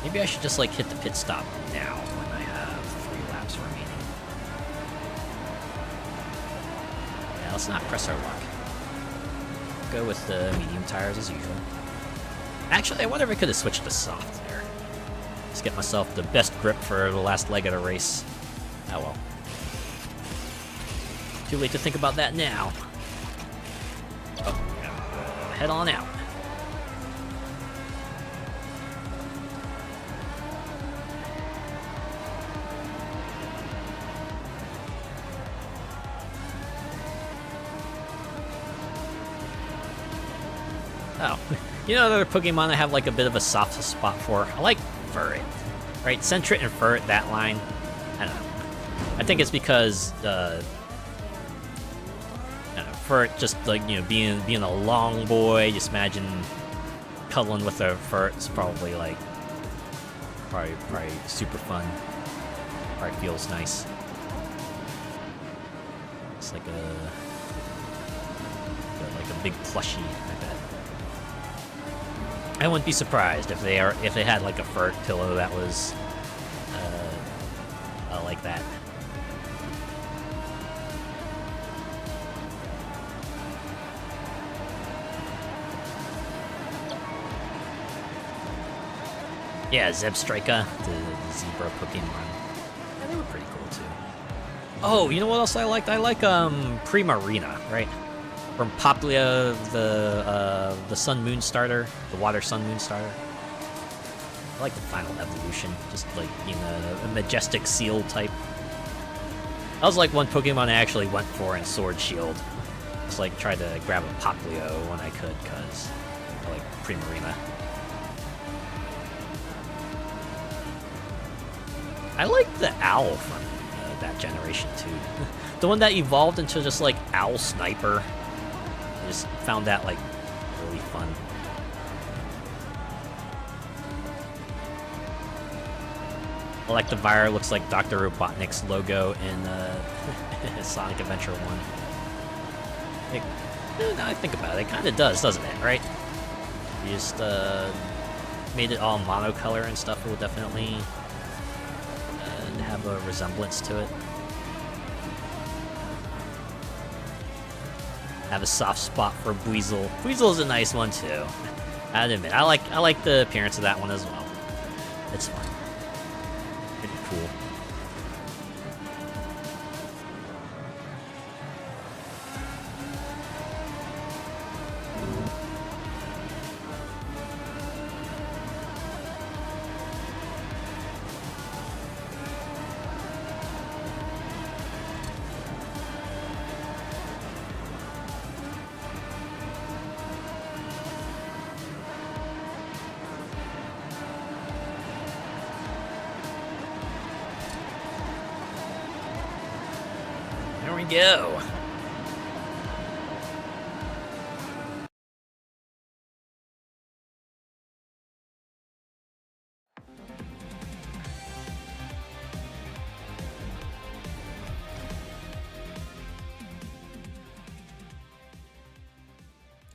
Maybe I should just like hit the pit stop now when I have 3 laps remaining. Yeah, let's not press our luck. Go with the medium tires as usual. Actually, I wonder if I could have switched to soft there. Just get myself the best grip for the last leg of the race. Oh well. Too late to think about that now. Oh, yeah. Head on out. Oh, you know another Pokemon I have like a bit of a soft spot for? I like Furret. Right, Sentret and Furret, that line. I don't know. I think it's because, I don't know, Furret just like, you know, being a long boy, just imagine cuddling with a Furret is probably like, probably super fun. Probably feels nice. It's like a big plushie, I bet. I wouldn't be surprised if they had like a Furret pillow that was like that. Yeah, Zebstrika, the zebra Pokemon. Yeah, they were pretty cool too. Oh, you know what else I liked? I like Primarina, right? From Poplia, the Sun Moon starter, the Water Sun Moon starter. I like the final evolution, just like being a majestic seal type. That was like one Pokemon I actually went for in Sword Shield. Just like tried to grab a Poplio when I could, cause I like Primarina. I like the owl from that generation too. The one that evolved into just like Owl Sniper. I just found that like really fun. Electivire looks like Dr. Robotnik's logo in Sonic Adventure 1. Now I think about it, it kind of does, doesn't it, right? You just made it all monocolor and stuff, it will definitely have a resemblance to it. Have a soft spot for Buizel. Buizel's a nice one too. I admit, I like the appearance of that one as well. It's fun. Pretty cool. we go.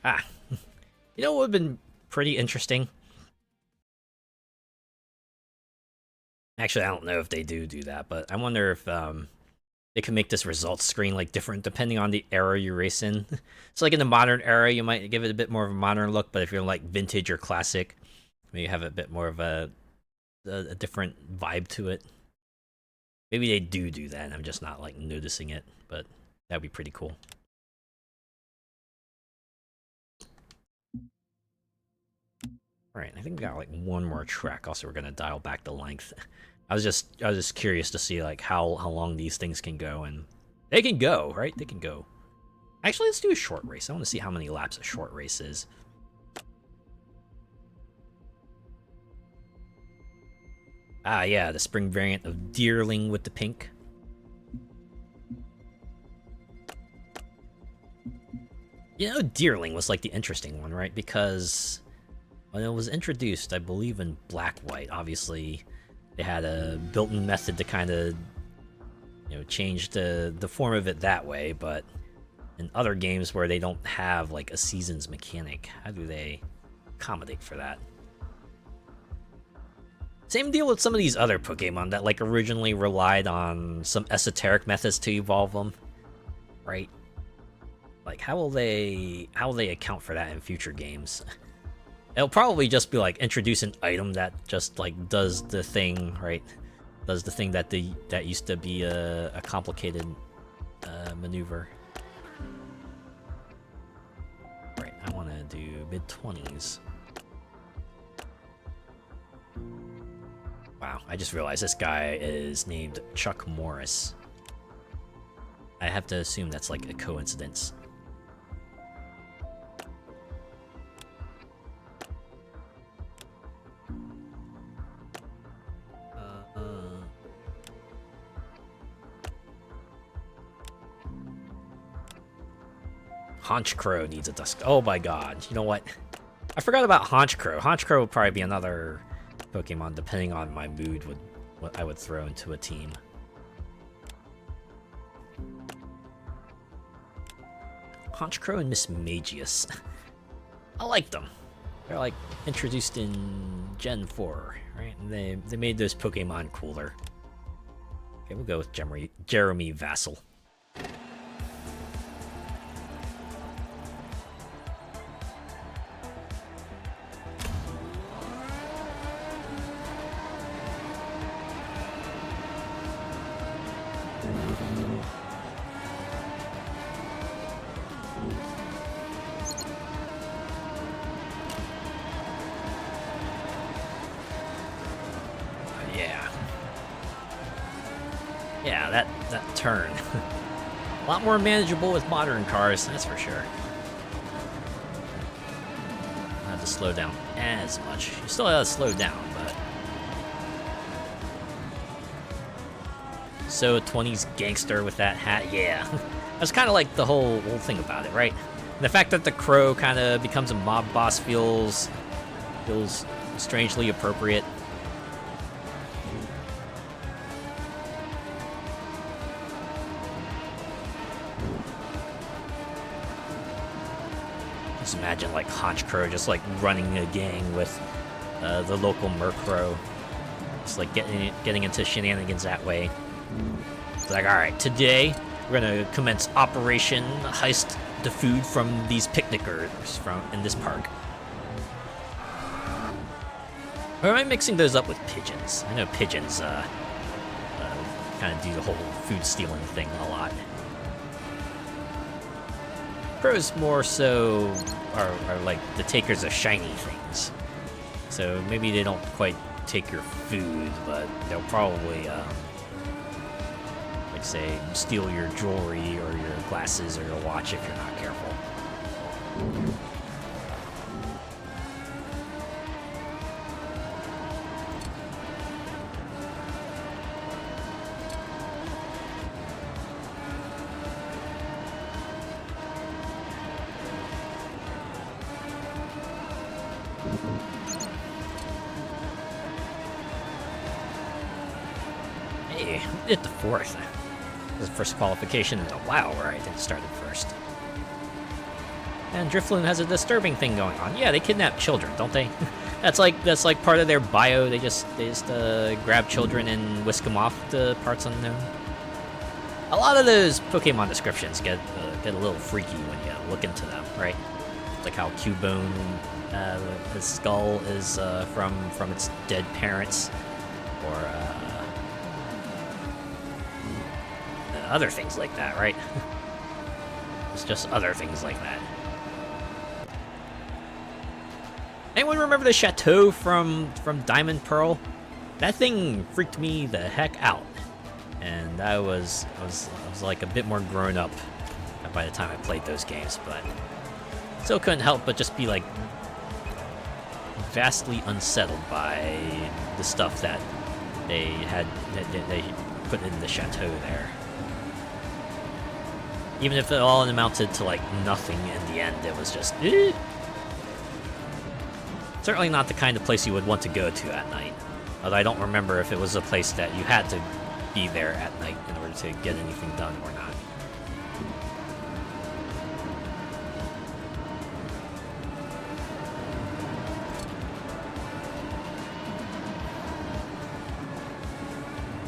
Ah, you know what would have been pretty interesting? Actually, I don't know if they do that, but I wonder if they can make this results screen like different depending on the era you race in. So like in the modern era, you might give it a bit more of a modern look, but if you're like vintage or classic, maybe have a bit more of a different vibe to it. Maybe they do that, and I'm just not like noticing it, but that'd be pretty cool. All right, I think we got like one more track. Also, we're gonna dial back the length. I was just curious to see like how long these things can go, and they can go, right? They can go. Actually, let's do a short race. I want to see how many laps a short race is. Ah, yeah, the spring variant of Deerling with the pink. You know, Deerling was like the interesting one, right? Because when it was introduced, I believe in black-white, obviously they had a built-in method to kind of, you know, change the form of it that way, but in other games where they don't have like a seasons mechanic, how do they accommodate for that? Same deal with some of these other Pokemon that like originally relied on some esoteric methods to evolve them, right? Like how will they account for that in future games? It'll probably just be like introduce an item that just like does the thing, right? Does the thing that used to be a complicated maneuver. Right, I want to do mid-20s. Wow, I just realized this guy is named Chuck Morris. I have to assume that's like a coincidence. Honchcrow needs a dusk. Oh my god, you know what? I forgot about Honchcrow. Honchcrow would probably be another Pokemon, depending on my mood, what I would throw into a team. Honchcrow and Miss Magius. I like them. They're like introduced in Gen 4, right? And they made those Pokemon cooler. Okay, we'll go with Jeremy Vassal. Yeah, that turn. A lot more manageable with modern cars, that's for sure. Don't have to slow down as much. You still have to slow down, but... So, 20s gangster with that hat, yeah. That's kind of like the whole thing about it, right? And the fact that the crow kind of becomes a mob boss feels strangely appropriate. Just imagine like Honchcrow just like running a gang with the local Murkrow. Just like getting into shenanigans that way. It's like, alright, today we're gonna commence Operation Heist the Food from these picnickers in this park. Or am I mixing those up with pigeons? I know pigeons kind of do the whole food stealing thing a lot. Crows more so are like the takers of shiny things. So maybe they don't quite take your food, but they'll probably, like say, steal your jewelry or your glasses or your watch if you're not careful. Hey, we did the fourth. This is the first qualification in a while where I didn't start it first. And Drifloon has a disturbing thing going on. Yeah, they kidnap children, don't they? that's like part of their bio. They just grab children and whisk them off to parts unknown. A lot of those Pokemon descriptions get a little freaky when you look into them, right? Like how Cubone, his skull is from its dead parents, or other things like that, right? It's just other things like that. Anyone remember the chateau from Diamond Pearl? That thing freaked me the heck out, and I was like a bit more grown up by the time I played those games, but still couldn't help but just be like vastly unsettled by the stuff that they put in the chateau there. Even if it all amounted to like nothing in the end, it was just certainly not the kind of place you would want to go to at night. Although I don't remember if it was a place that you had to be there at night in order to get anything done or not.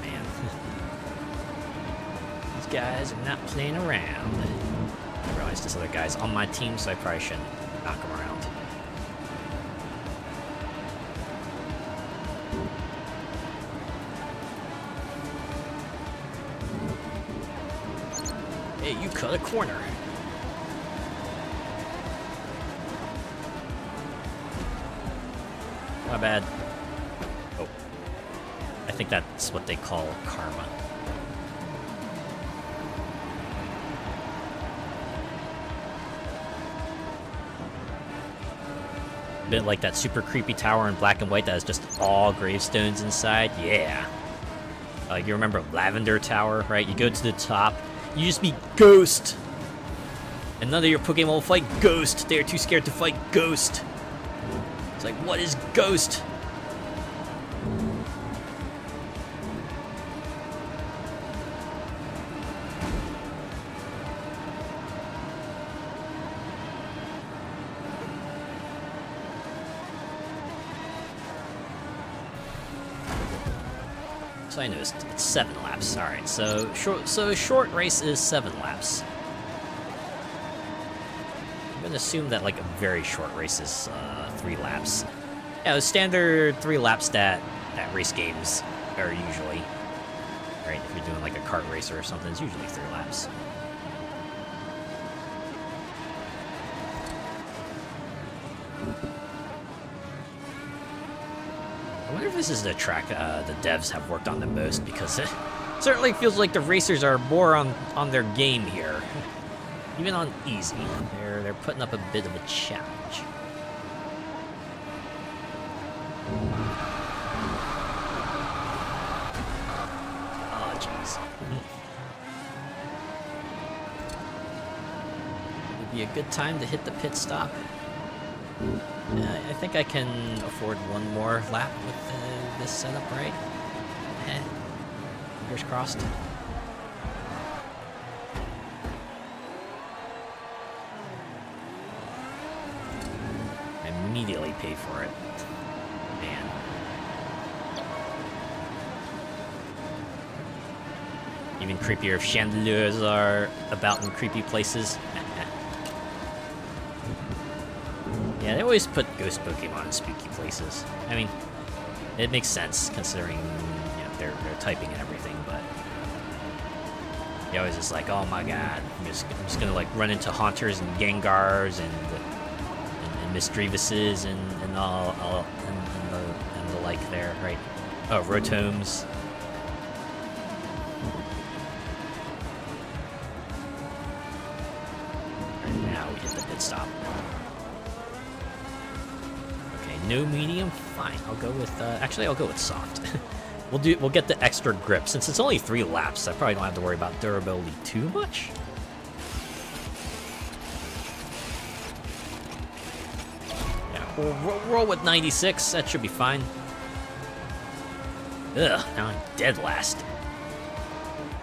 Man. These guys are not playing around. I realize this other guy's on my team, so I probably shouldn't knock him around. Hey, you cut a corner. My bad. Oh. I think that's what they call karma. A bit like that super creepy tower in black and white that has just all gravestones inside. Yeah. You remember Lavender Tower, right? You go to the top. You just be Ghost. And none of your Pokemon will fight Ghost. They're too scared to fight Ghost. It's like, what is Ghost? So I noticed it's 7 laps. All right, so short race is 7 laps. I'm gonna assume that like a very short race is 3 laps. Yeah, the standard 3 laps that race games are usually. Right, if you're doing like a kart racer or something, it's usually 3 laps. I wonder if this is the track the devs have worked on the most, because it certainly feels like the racers are more on their game here. Even on easy, they're putting up a bit of a challenge. Oh, jeez. Would be a good time to hit the pit stop. I think I can afford one more lap with this setup, right? Fingers crossed. I immediately pay for it. Man. Even creepier if chandeliers are about in creepy places. Yeah, they always put ghost Pokemon in spooky places. I mean, it makes sense considering, you know, they're typing and everything, but you always just like, oh my god, I'm just gonna like run into Haunters and Gengars and Misdreavuses and all and the like there, right? Oh, Rotomes. And now we hit the pit stop. No medium? Fine. I'll go with actually I'll go with soft. We'll get the extra grip. Since it's only 3 laps, I probably don't have to worry about durability too much. Yeah, we'll roll with 96. That should be fine. Ugh, now I'm dead last.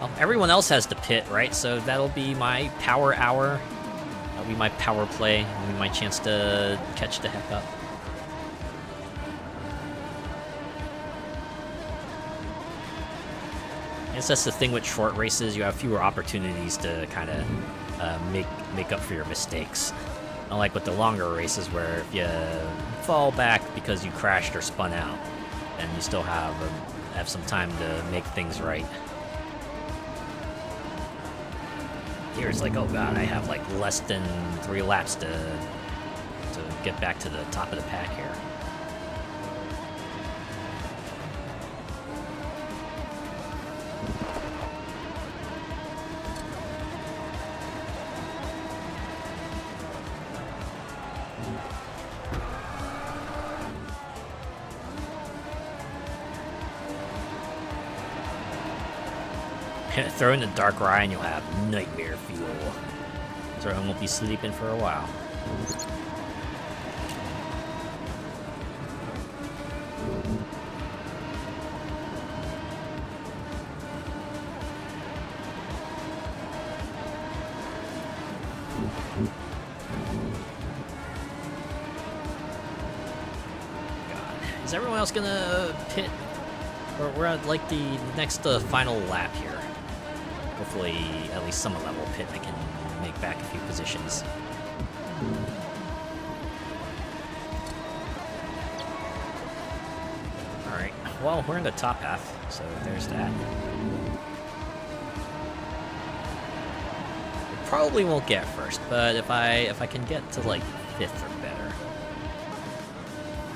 Well, everyone else has the pit, right? So that'll be my power hour. That'll be my power play. That'll be my chance to catch the heck up. I guess that's the thing with short races. You have fewer opportunities to kind of make up for your mistakes. Unlike with the longer races, where if you fall back because you crashed or spun out, then you still have some time to make things right. Here it's like, oh god, I have like less than 3 laps to get back to the top of the pack here. Throw in the Dark Rye and you'll have nightmare fuel. So I won't be sleeping for a while. God. Is everyone else gonna pit? Or we're at like the next final lap here. Hopefully, at least someone level pit, I can make back a few positions. Alright, well, we're in the top half, so there's that. We probably won't get first, but if I can get to like 5th or better,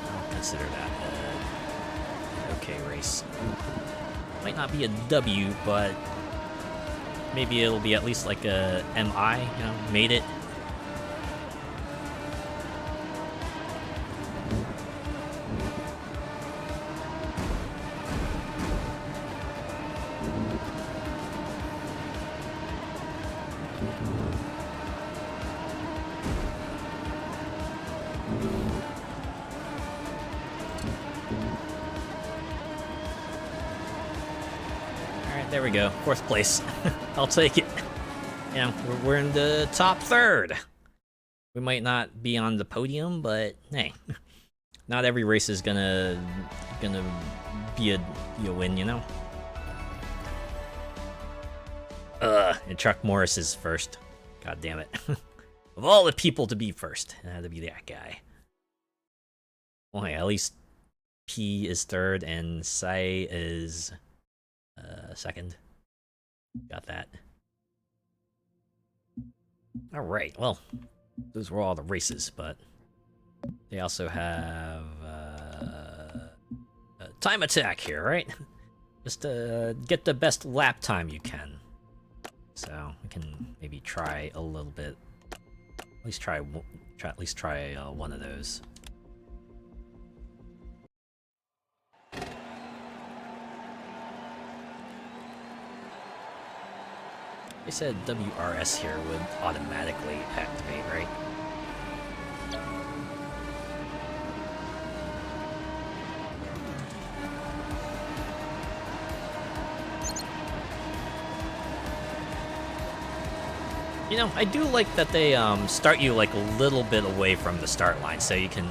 I'll consider that an okay race. Might not be a W, but maybe it'll be at least like a MI, you know, made it. There we go, 4th place. I'll take it. You know, we're in the top 3rd. We might not be on the podium, but hey, not every race is gonna be a win, you know. And Chuck Morris is first. God damn it! Of all the people to be first, it had to be that guy. Well, hey, at least P is 3rd and Sai is 2nd. Got that. Alright, well, those were all the races, but they also have time attack here, right? Just get the best lap time you can. So we can maybe try a little bit. At least try one of those. They said WRS here would automatically activate, right? You know, I do like that they start you like a little bit away from the start line, so you can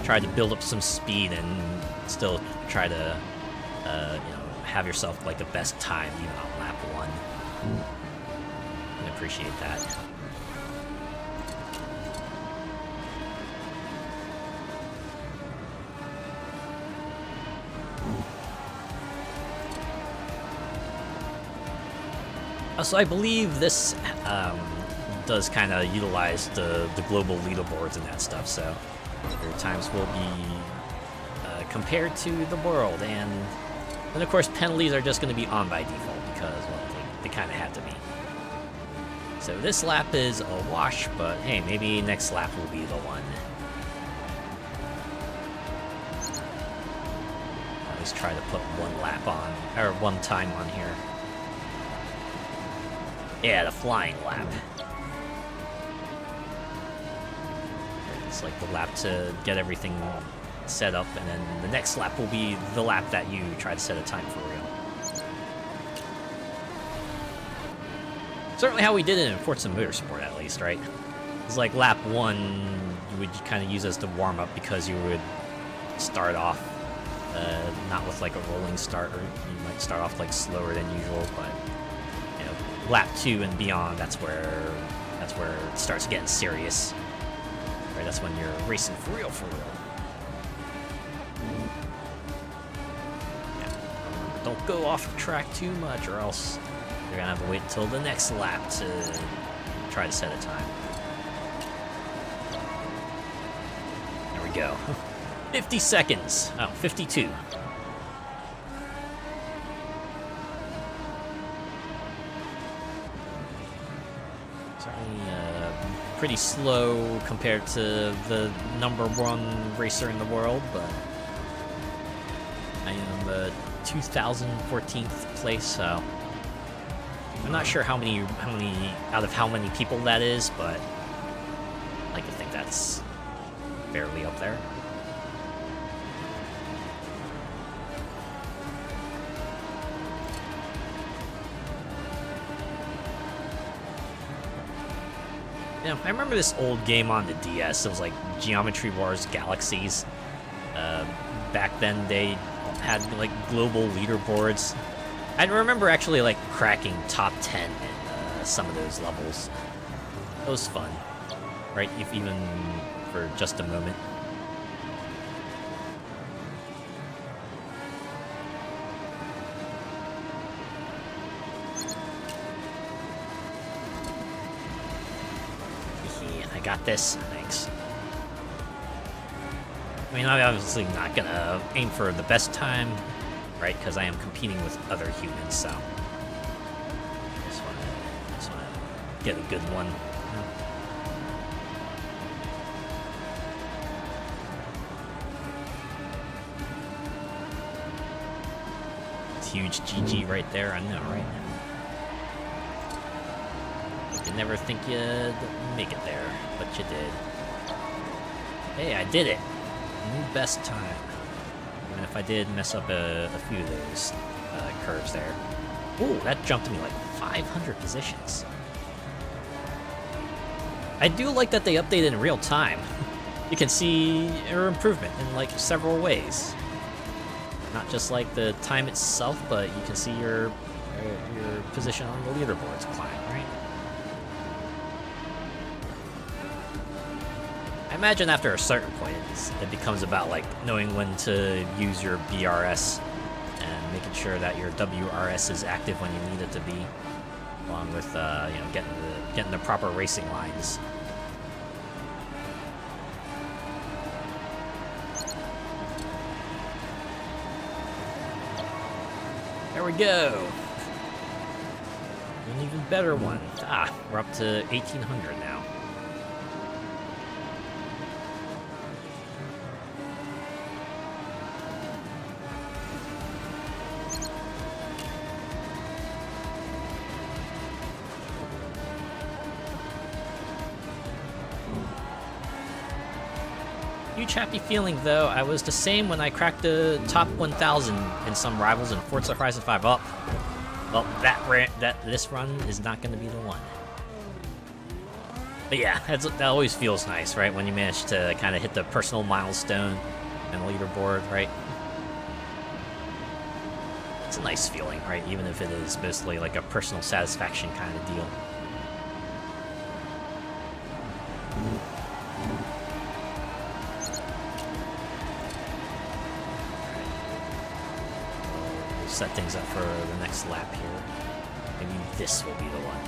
try to build up some speed and still try to, you know, have yourself like the best time even on lap 1. I appreciate that. So I believe this does kind of utilize the global leaderboards and that stuff, so your times will be compared to the world, and of course penalties are just going to be on by default because, well, they kind of have to be. So this lap is a wash, but hey, maybe next lap will be the one. Always try to put 1 lap on, or 1 time on here. Yeah, the flying lap. It's like the lap to get everything set up, and then the next lap will be the lap that you try to set a time for real. Certainly how we did it in Forza Motorsport, at least, right? It's like lap 1, you would kind of use as the warm-up because you would start off not with like a rolling start, or you might start off like slower than usual, but you know, lap 2 and beyond, that's where it starts getting serious. Right, that's when you're racing for real, for real. Yeah. Don't go off track too much, or else you're gonna have to wait until the next lap to try to set a time. There we go. 50 seconds. Oh, 52. Certainly pretty slow compared to the #1 racer in the world, but I am 2014th place, so I'm not sure how many out of how many people that is, but I like to think that's barely up there. Yeah, I remember this old game on the DS. It was like Geometry Wars Galaxies. Back then, they had like global leaderboards. I remember actually like cracking top 10 in some of those levels. It was fun, right? If even for just a moment. I got this. Thanks. I mean, I'm obviously not gonna aim for the best time, right? Because I am competing with other humans, so just wanna get a good one. It's huge GG right there. I know, right? You never think you'd make it there, but you did. Hey, I did it! New best time. Even if I did mess up a few of those curves there. Ooh, that jumped me like 500 positions. I do like that they updated in real time. You can see your improvement in like several ways. Not just like the time itself, but you can see your position on the leaderboards climb, right? I imagine after a certain point, it becomes about like knowing when to use your BRS and making sure that your WRS is active when you need it to be, along with you know, getting the proper racing lines. There we go. An even better one. Ah, we're up to 1800 now. Huge happy feeling though. I was the same when I cracked the top 1,000 in some rivals in Forza Horizon 5. Well, this run is not going to be the one. But yeah, that always feels nice, right? When you manage to kind of hit the personal milestone and leaderboard, right? It's a nice feeling, right? Even if it is mostly like a personal satisfaction kind of deal. Set things up for the next lap here. Maybe this will be the one.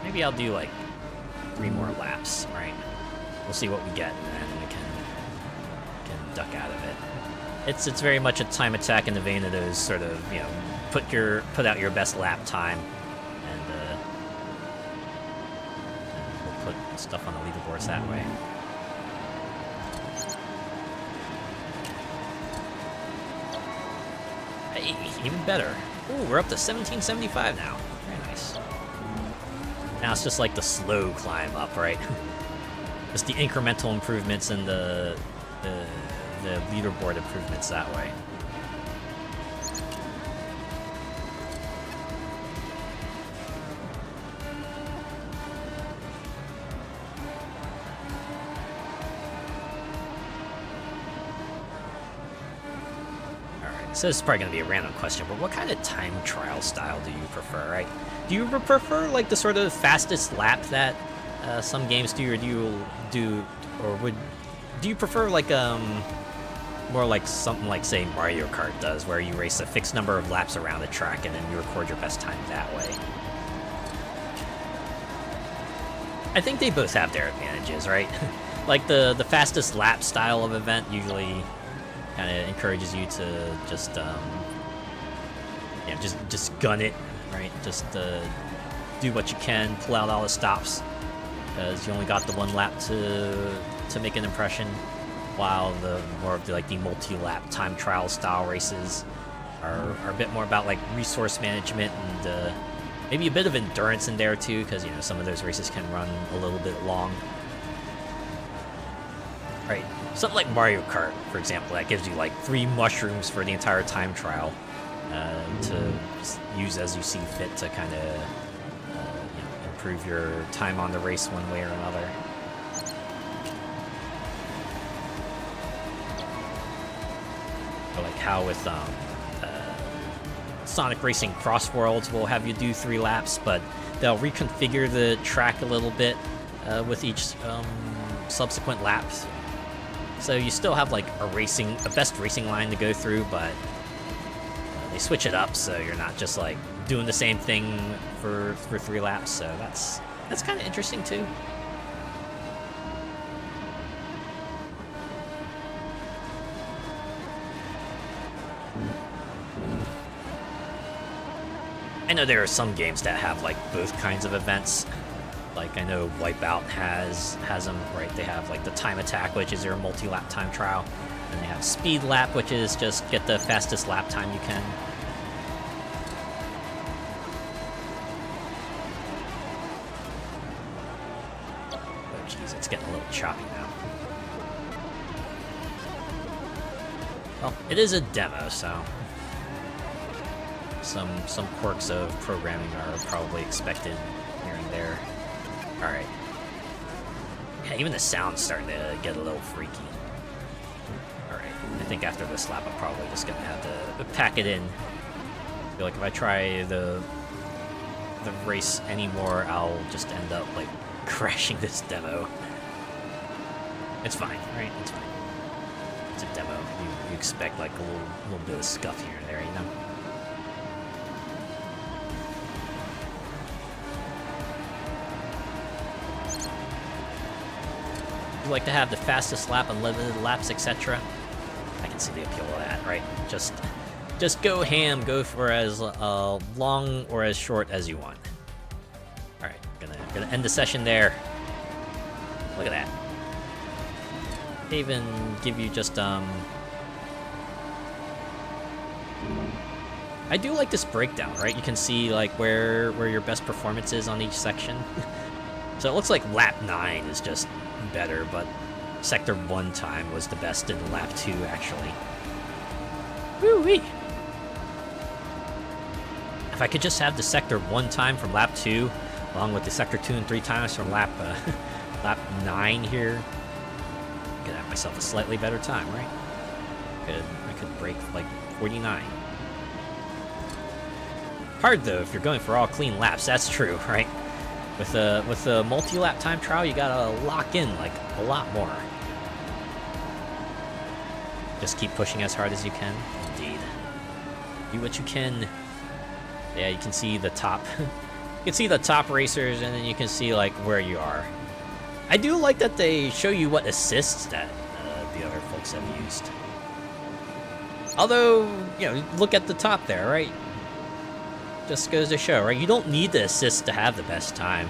Maybe I'll do like 3 more laps, right? We'll see what we get, and then we can duck out of it. It's very much a time attack in the vein of those sort of, you know, put out your best lap time, and we'll put stuff on the leaderboards that way. Hey, even better. Ooh, we're up to 1775 now. Very nice. Now it's just like the slow climb up, right? Just the incremental improvements and the leaderboard improvements that way. So this is probably going to be a random question, but what kind of time trial style do you prefer, right? Do you prefer, like, the sort of fastest lap that some games do, or do you prefer, like, more like something like, say, Mario Kart does, where you race a fixed number of laps around the track and then you record your best time that way? I think they both have their advantages, right? Like, the fastest lap style of event usually kind of encourages you to just, just gun it, right? Just do what you can, pull out all the stops, because you only got the one lap to make an impression. While the more of the multi-lap time trial style races are a bit more about like resource management and maybe a bit of endurance in there too, because some of those races can run a little bit long. Right. Something like Mario Kart, for example, that gives you like 3 mushrooms for the entire time trial to use as you see fit to kind of improve your time on the race one way or another. Or like how with Sonic Racing Cross Worlds will have you do 3 laps, but they'll reconfigure the track a little bit with each subsequent laps. So you still have like a best racing line to go through, but they switch it up so you're not just like doing the same thing for 3 laps. So that's kind of interesting too. I know there are some games that have like both kinds of events. Like, I know Wipeout has them, right? They have, like, the Time Attack, which is their multi-lap time trial. And they have Speed Lap, which is just get the fastest lap time you can. Oh, jeez, it's getting a little choppy now. Well, it is a demo, so some quirks of programming are probably expected here and there. Alright. Yeah, even the sound's starting to get a little freaky. Alright, I think after this lap I'm probably just gonna have to pack it in. I feel like if I try the race anymore, I'll just end up, like, crashing this demo. It's fine, right? It's fine. It's a demo. You expect, like, a little bit of scuff here and there, you know? You like to have the fastest lap, unlimited laps, etc. I can see the appeal of that, right? Just go ham, go for as long or as short as you want. All right, gonna end the session there. Look at that. They even give you just I do like this breakdown, right? You can see like where your best performance is on each section. So it looks like lap 9 is just better, but sector 1 time was the best in lap 2 actually. Woo-wee! If I could just have the sector 1 time from lap 2 along with the sector 2 and 3 times from lap 9 here, I could have myself a slightly better time, right? I could break like 49. Hard though if you're going for all clean laps, that's true, right? With a multi-lap time trial, you gotta lock in like a lot more. Just keep pushing as hard as you can. Indeed. Do what you can. Yeah, you can see the top. You can see the top racers, and then you can see like where you are. I do like that they show you what assists that the other folks have used. Although, look at the top there, right? Just goes to show, right? You don't need the assist to have the best time.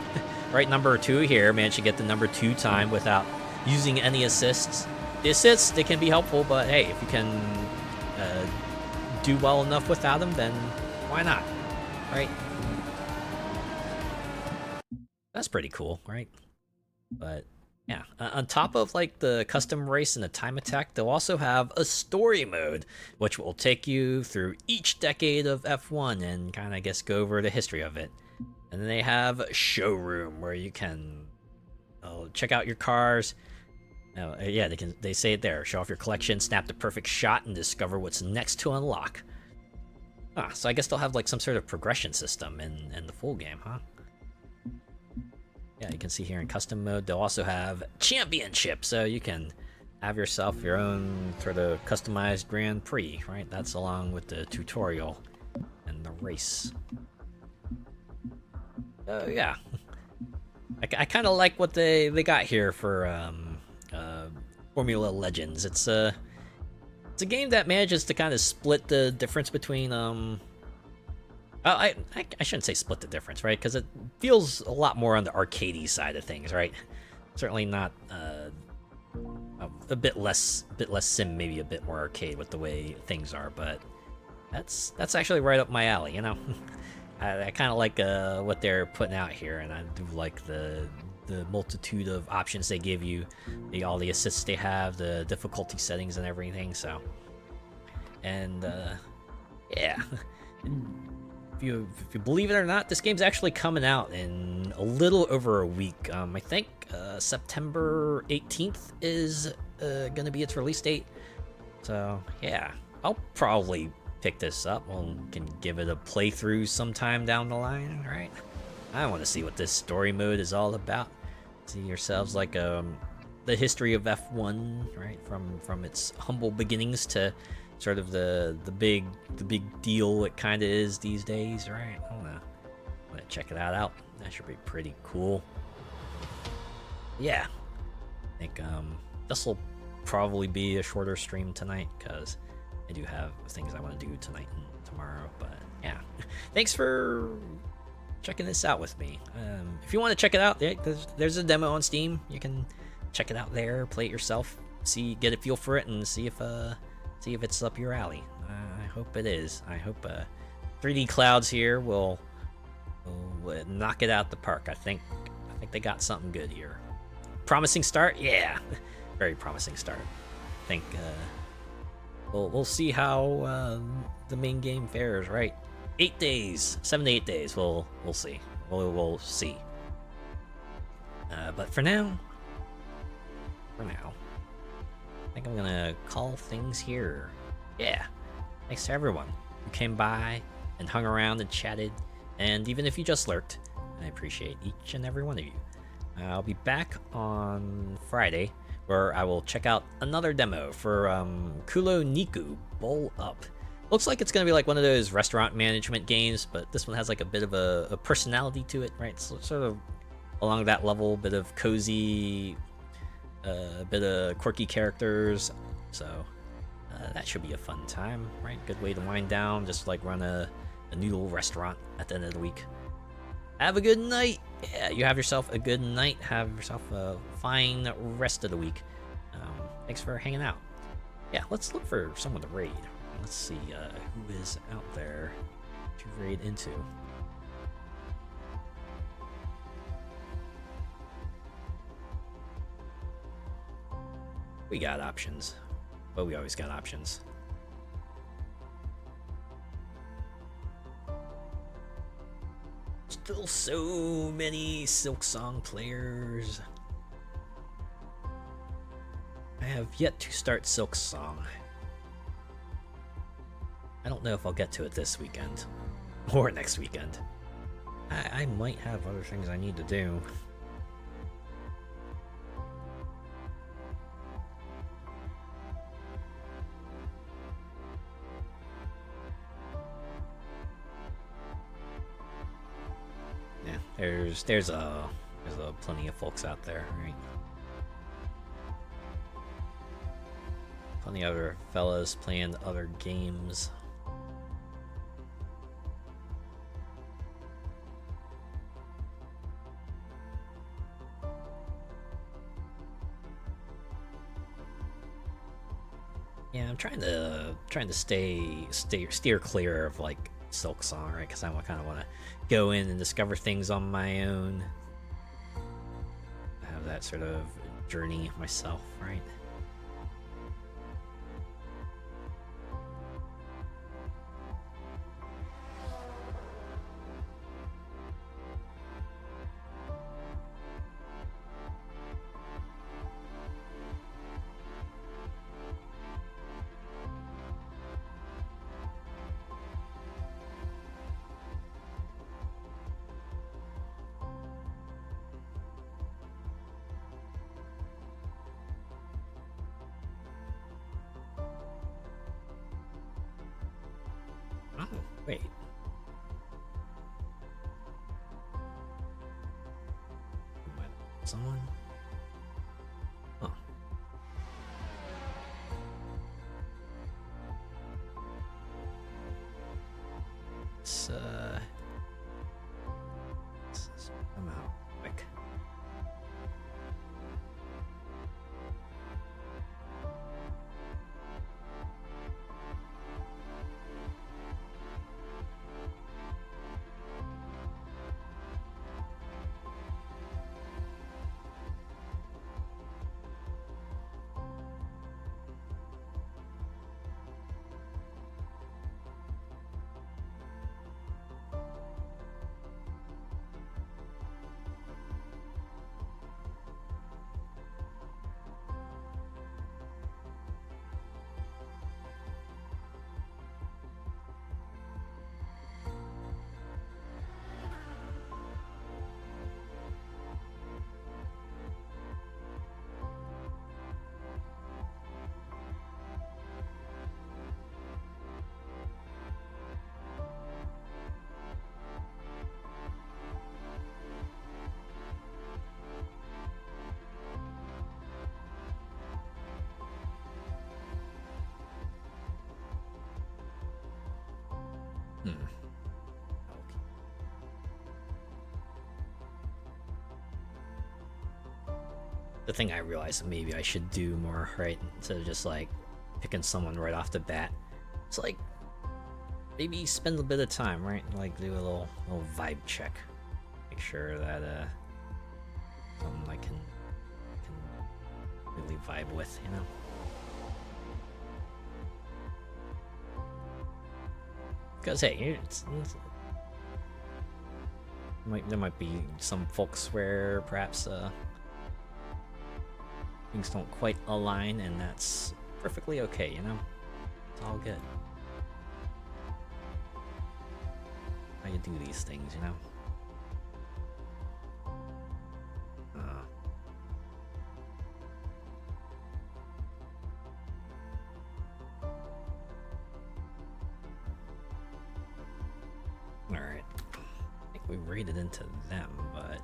Right, number 2 here managed to get the number 2 time without using any assists. The assists, they can be helpful, but hey, if you can do well enough without them, then why not, right? That's pretty cool, right? But yeah, on top of like the custom race and the time attack, they'll also have a story mode, which will take you through each decade of F1 and kind of, I guess, go over the history of it. And then they have a showroom where you can check out your cars. Yeah, they say it there. Show off your collection, snap the perfect shot, and discover what's next to unlock. So I guess they'll have like some sort of progression system in the full game, huh? Yeah, you can see here in custom mode, they'll also have championship, so you can have yourself your own sort of customized Grand Prix, right? That's along with the tutorial and the race. Yeah. I kind of like what they got here for Formula Legends. It's a game that manages to kind of split the difference between I shouldn't say split the difference, right? Because it feels a lot more on the arcadey side of things, right? Certainly not a bit less sim, maybe a bit more arcade with the way things are, but that's actually right up my alley, you know. I kind of like what they're putting out here, and I do like the multitude of options they give you, all the assists they have, the difficulty settings and everything. So, and yeah. If you believe it or not, this game's actually coming out in a little over a week. I think September 18th is gonna be its release date. So yeah, I'll probably pick this up and can give it a playthrough sometime down the line, right? I want to see what this story mode is all about. See yourselves like the history of F1, right? From its humble beginnings to sort of the big deal it kind of is these days, right? I don't know. I'm gonna check it out. That should be pretty cool. Yeah, I think this will probably be a shorter stream tonight because I do have things I want to do tonight and tomorrow. But yeah, thanks for checking this out with me. If you want to check it out, there's a demo on Steam. You can check it out there, play it yourself, get a feel for it, and see if it's up your alley. I hope it is. I hope 3D Clouds here will knock it out the park. I think they got something good here. Promising start, yeah, very promising start. I think we'll see how the main game fares. Right, 8 days, 7 to 8 days. We'll see. We'll see. But for now, I think I'm gonna call things here. Yeah, thanks to everyone who came by and hung around and chatted, and even if you just lurked, I appreciate each and every one of you. I'll be back on Friday, where I will check out another demo for Kulo Niku Bowl Up. Looks like it's gonna be like one of those restaurant management games, but this one has like a bit of a personality to it, right? So, sort of along that level, bit of cozy, a bit of quirky characters, so that should be a fun time, right? Good way to wind down, just like run a noodle restaurant at the end of the week. Have a good night. Yeah, you have yourself a good night. Have yourself a fine rest of the week. Thanks for hanging out. Yeah, let's look for someone to raid. Let's see who is out there to raid into. We got options, but we always got options. Still so many Silksong players. I have yet to start Silksong. I don't know if I'll get to it this weekend or next weekend. I might have other things I need to do. Yeah, there's a plenty of folks out there, right? Plenty of other fellas playing other games. Yeah, I'm trying to steer clear of like Silk Song, right? Because I kind of want to go in and discover things on my own. I have that sort of journey myself, right? Oh, wait. Someone? Huh. Let's come out quick. Okay. The thing I realized maybe I should do more, right? Instead of just like picking someone right off the bat. It's like maybe spend a bit of time, right? Like do a little vibe check. Make sure that someone I can really vibe with, you know? Because hey, there might be some folks where perhaps things don't quite align, and that's perfectly okay, you know? It's all good. How you do these things, you know? Alright. I think we raided into them, but...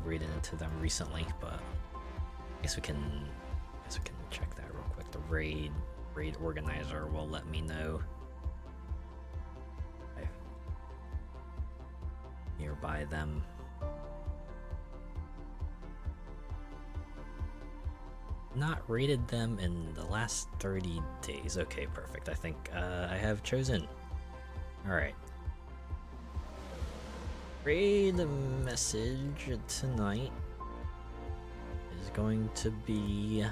raided into them recently, but I guess we can check that real quick. The raid organizer will let me know nearby them. Not raided them in the last 30 days. Okay, perfect. I think I have chosen. Alright. Raid message tonight is going to be...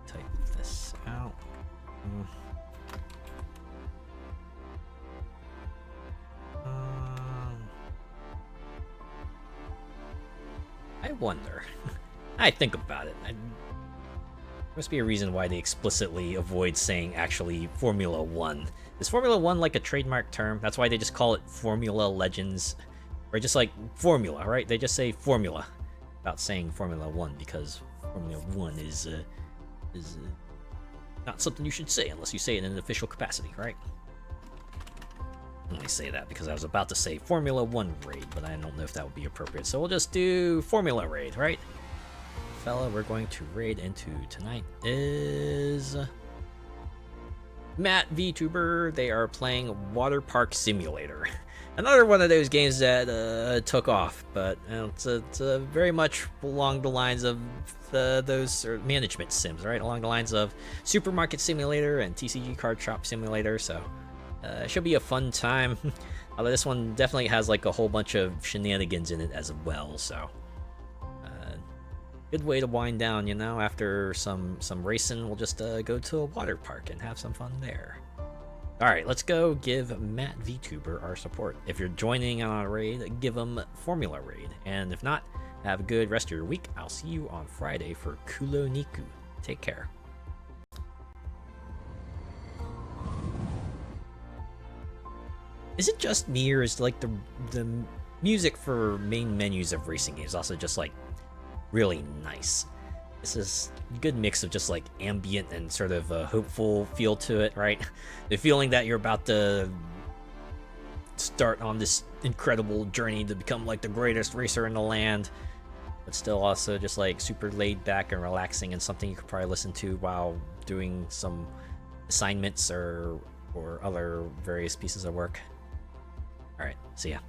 Type this out. I wonder. I think about it. There must be a reason why they explicitly avoid saying actually Formula 1. Is Formula 1 like a trademark term? That's why they just call it Formula Legends. Or just like Formula, right? They just say Formula without saying Formula 1 because Formula 1 is Not something you should say unless you say it in an official capacity, right? I say that because I was about to say Formula 1 raid, but I don't know if that would be appropriate. So we'll just do Formula raid, right? Fella we're going to raid into tonight is Matt vtuber. They are playing Water Park Simulator. Another one of those games that took off, but it's very much along the lines of those management sims, right? Along the lines of Supermarket Simulator and TCG Card Shop Simulator, so it should be a fun time. Although this one definitely has like a whole bunch of shenanigans in it as well, so good way to wind down, you know. After some racing, we'll just go to a water park and have some fun there. Alright, let's go give Matt vtuber our support. If you're joining on a raid, give him Formula Raid. And if not, have a good rest of your week. I'll see you on Friday for Kulo Niku. Take care. Is it just me, or is like the music for main menus of racing games also just like really nice? This is a good mix of just like ambient and sort of a hopeful feel to it, right? The feeling that you're about to start on this incredible journey to become like the greatest racer in the land, but still also just like super laid back and relaxing, and something you could probably listen to while doing some assignments or other various pieces of work. All right, see ya.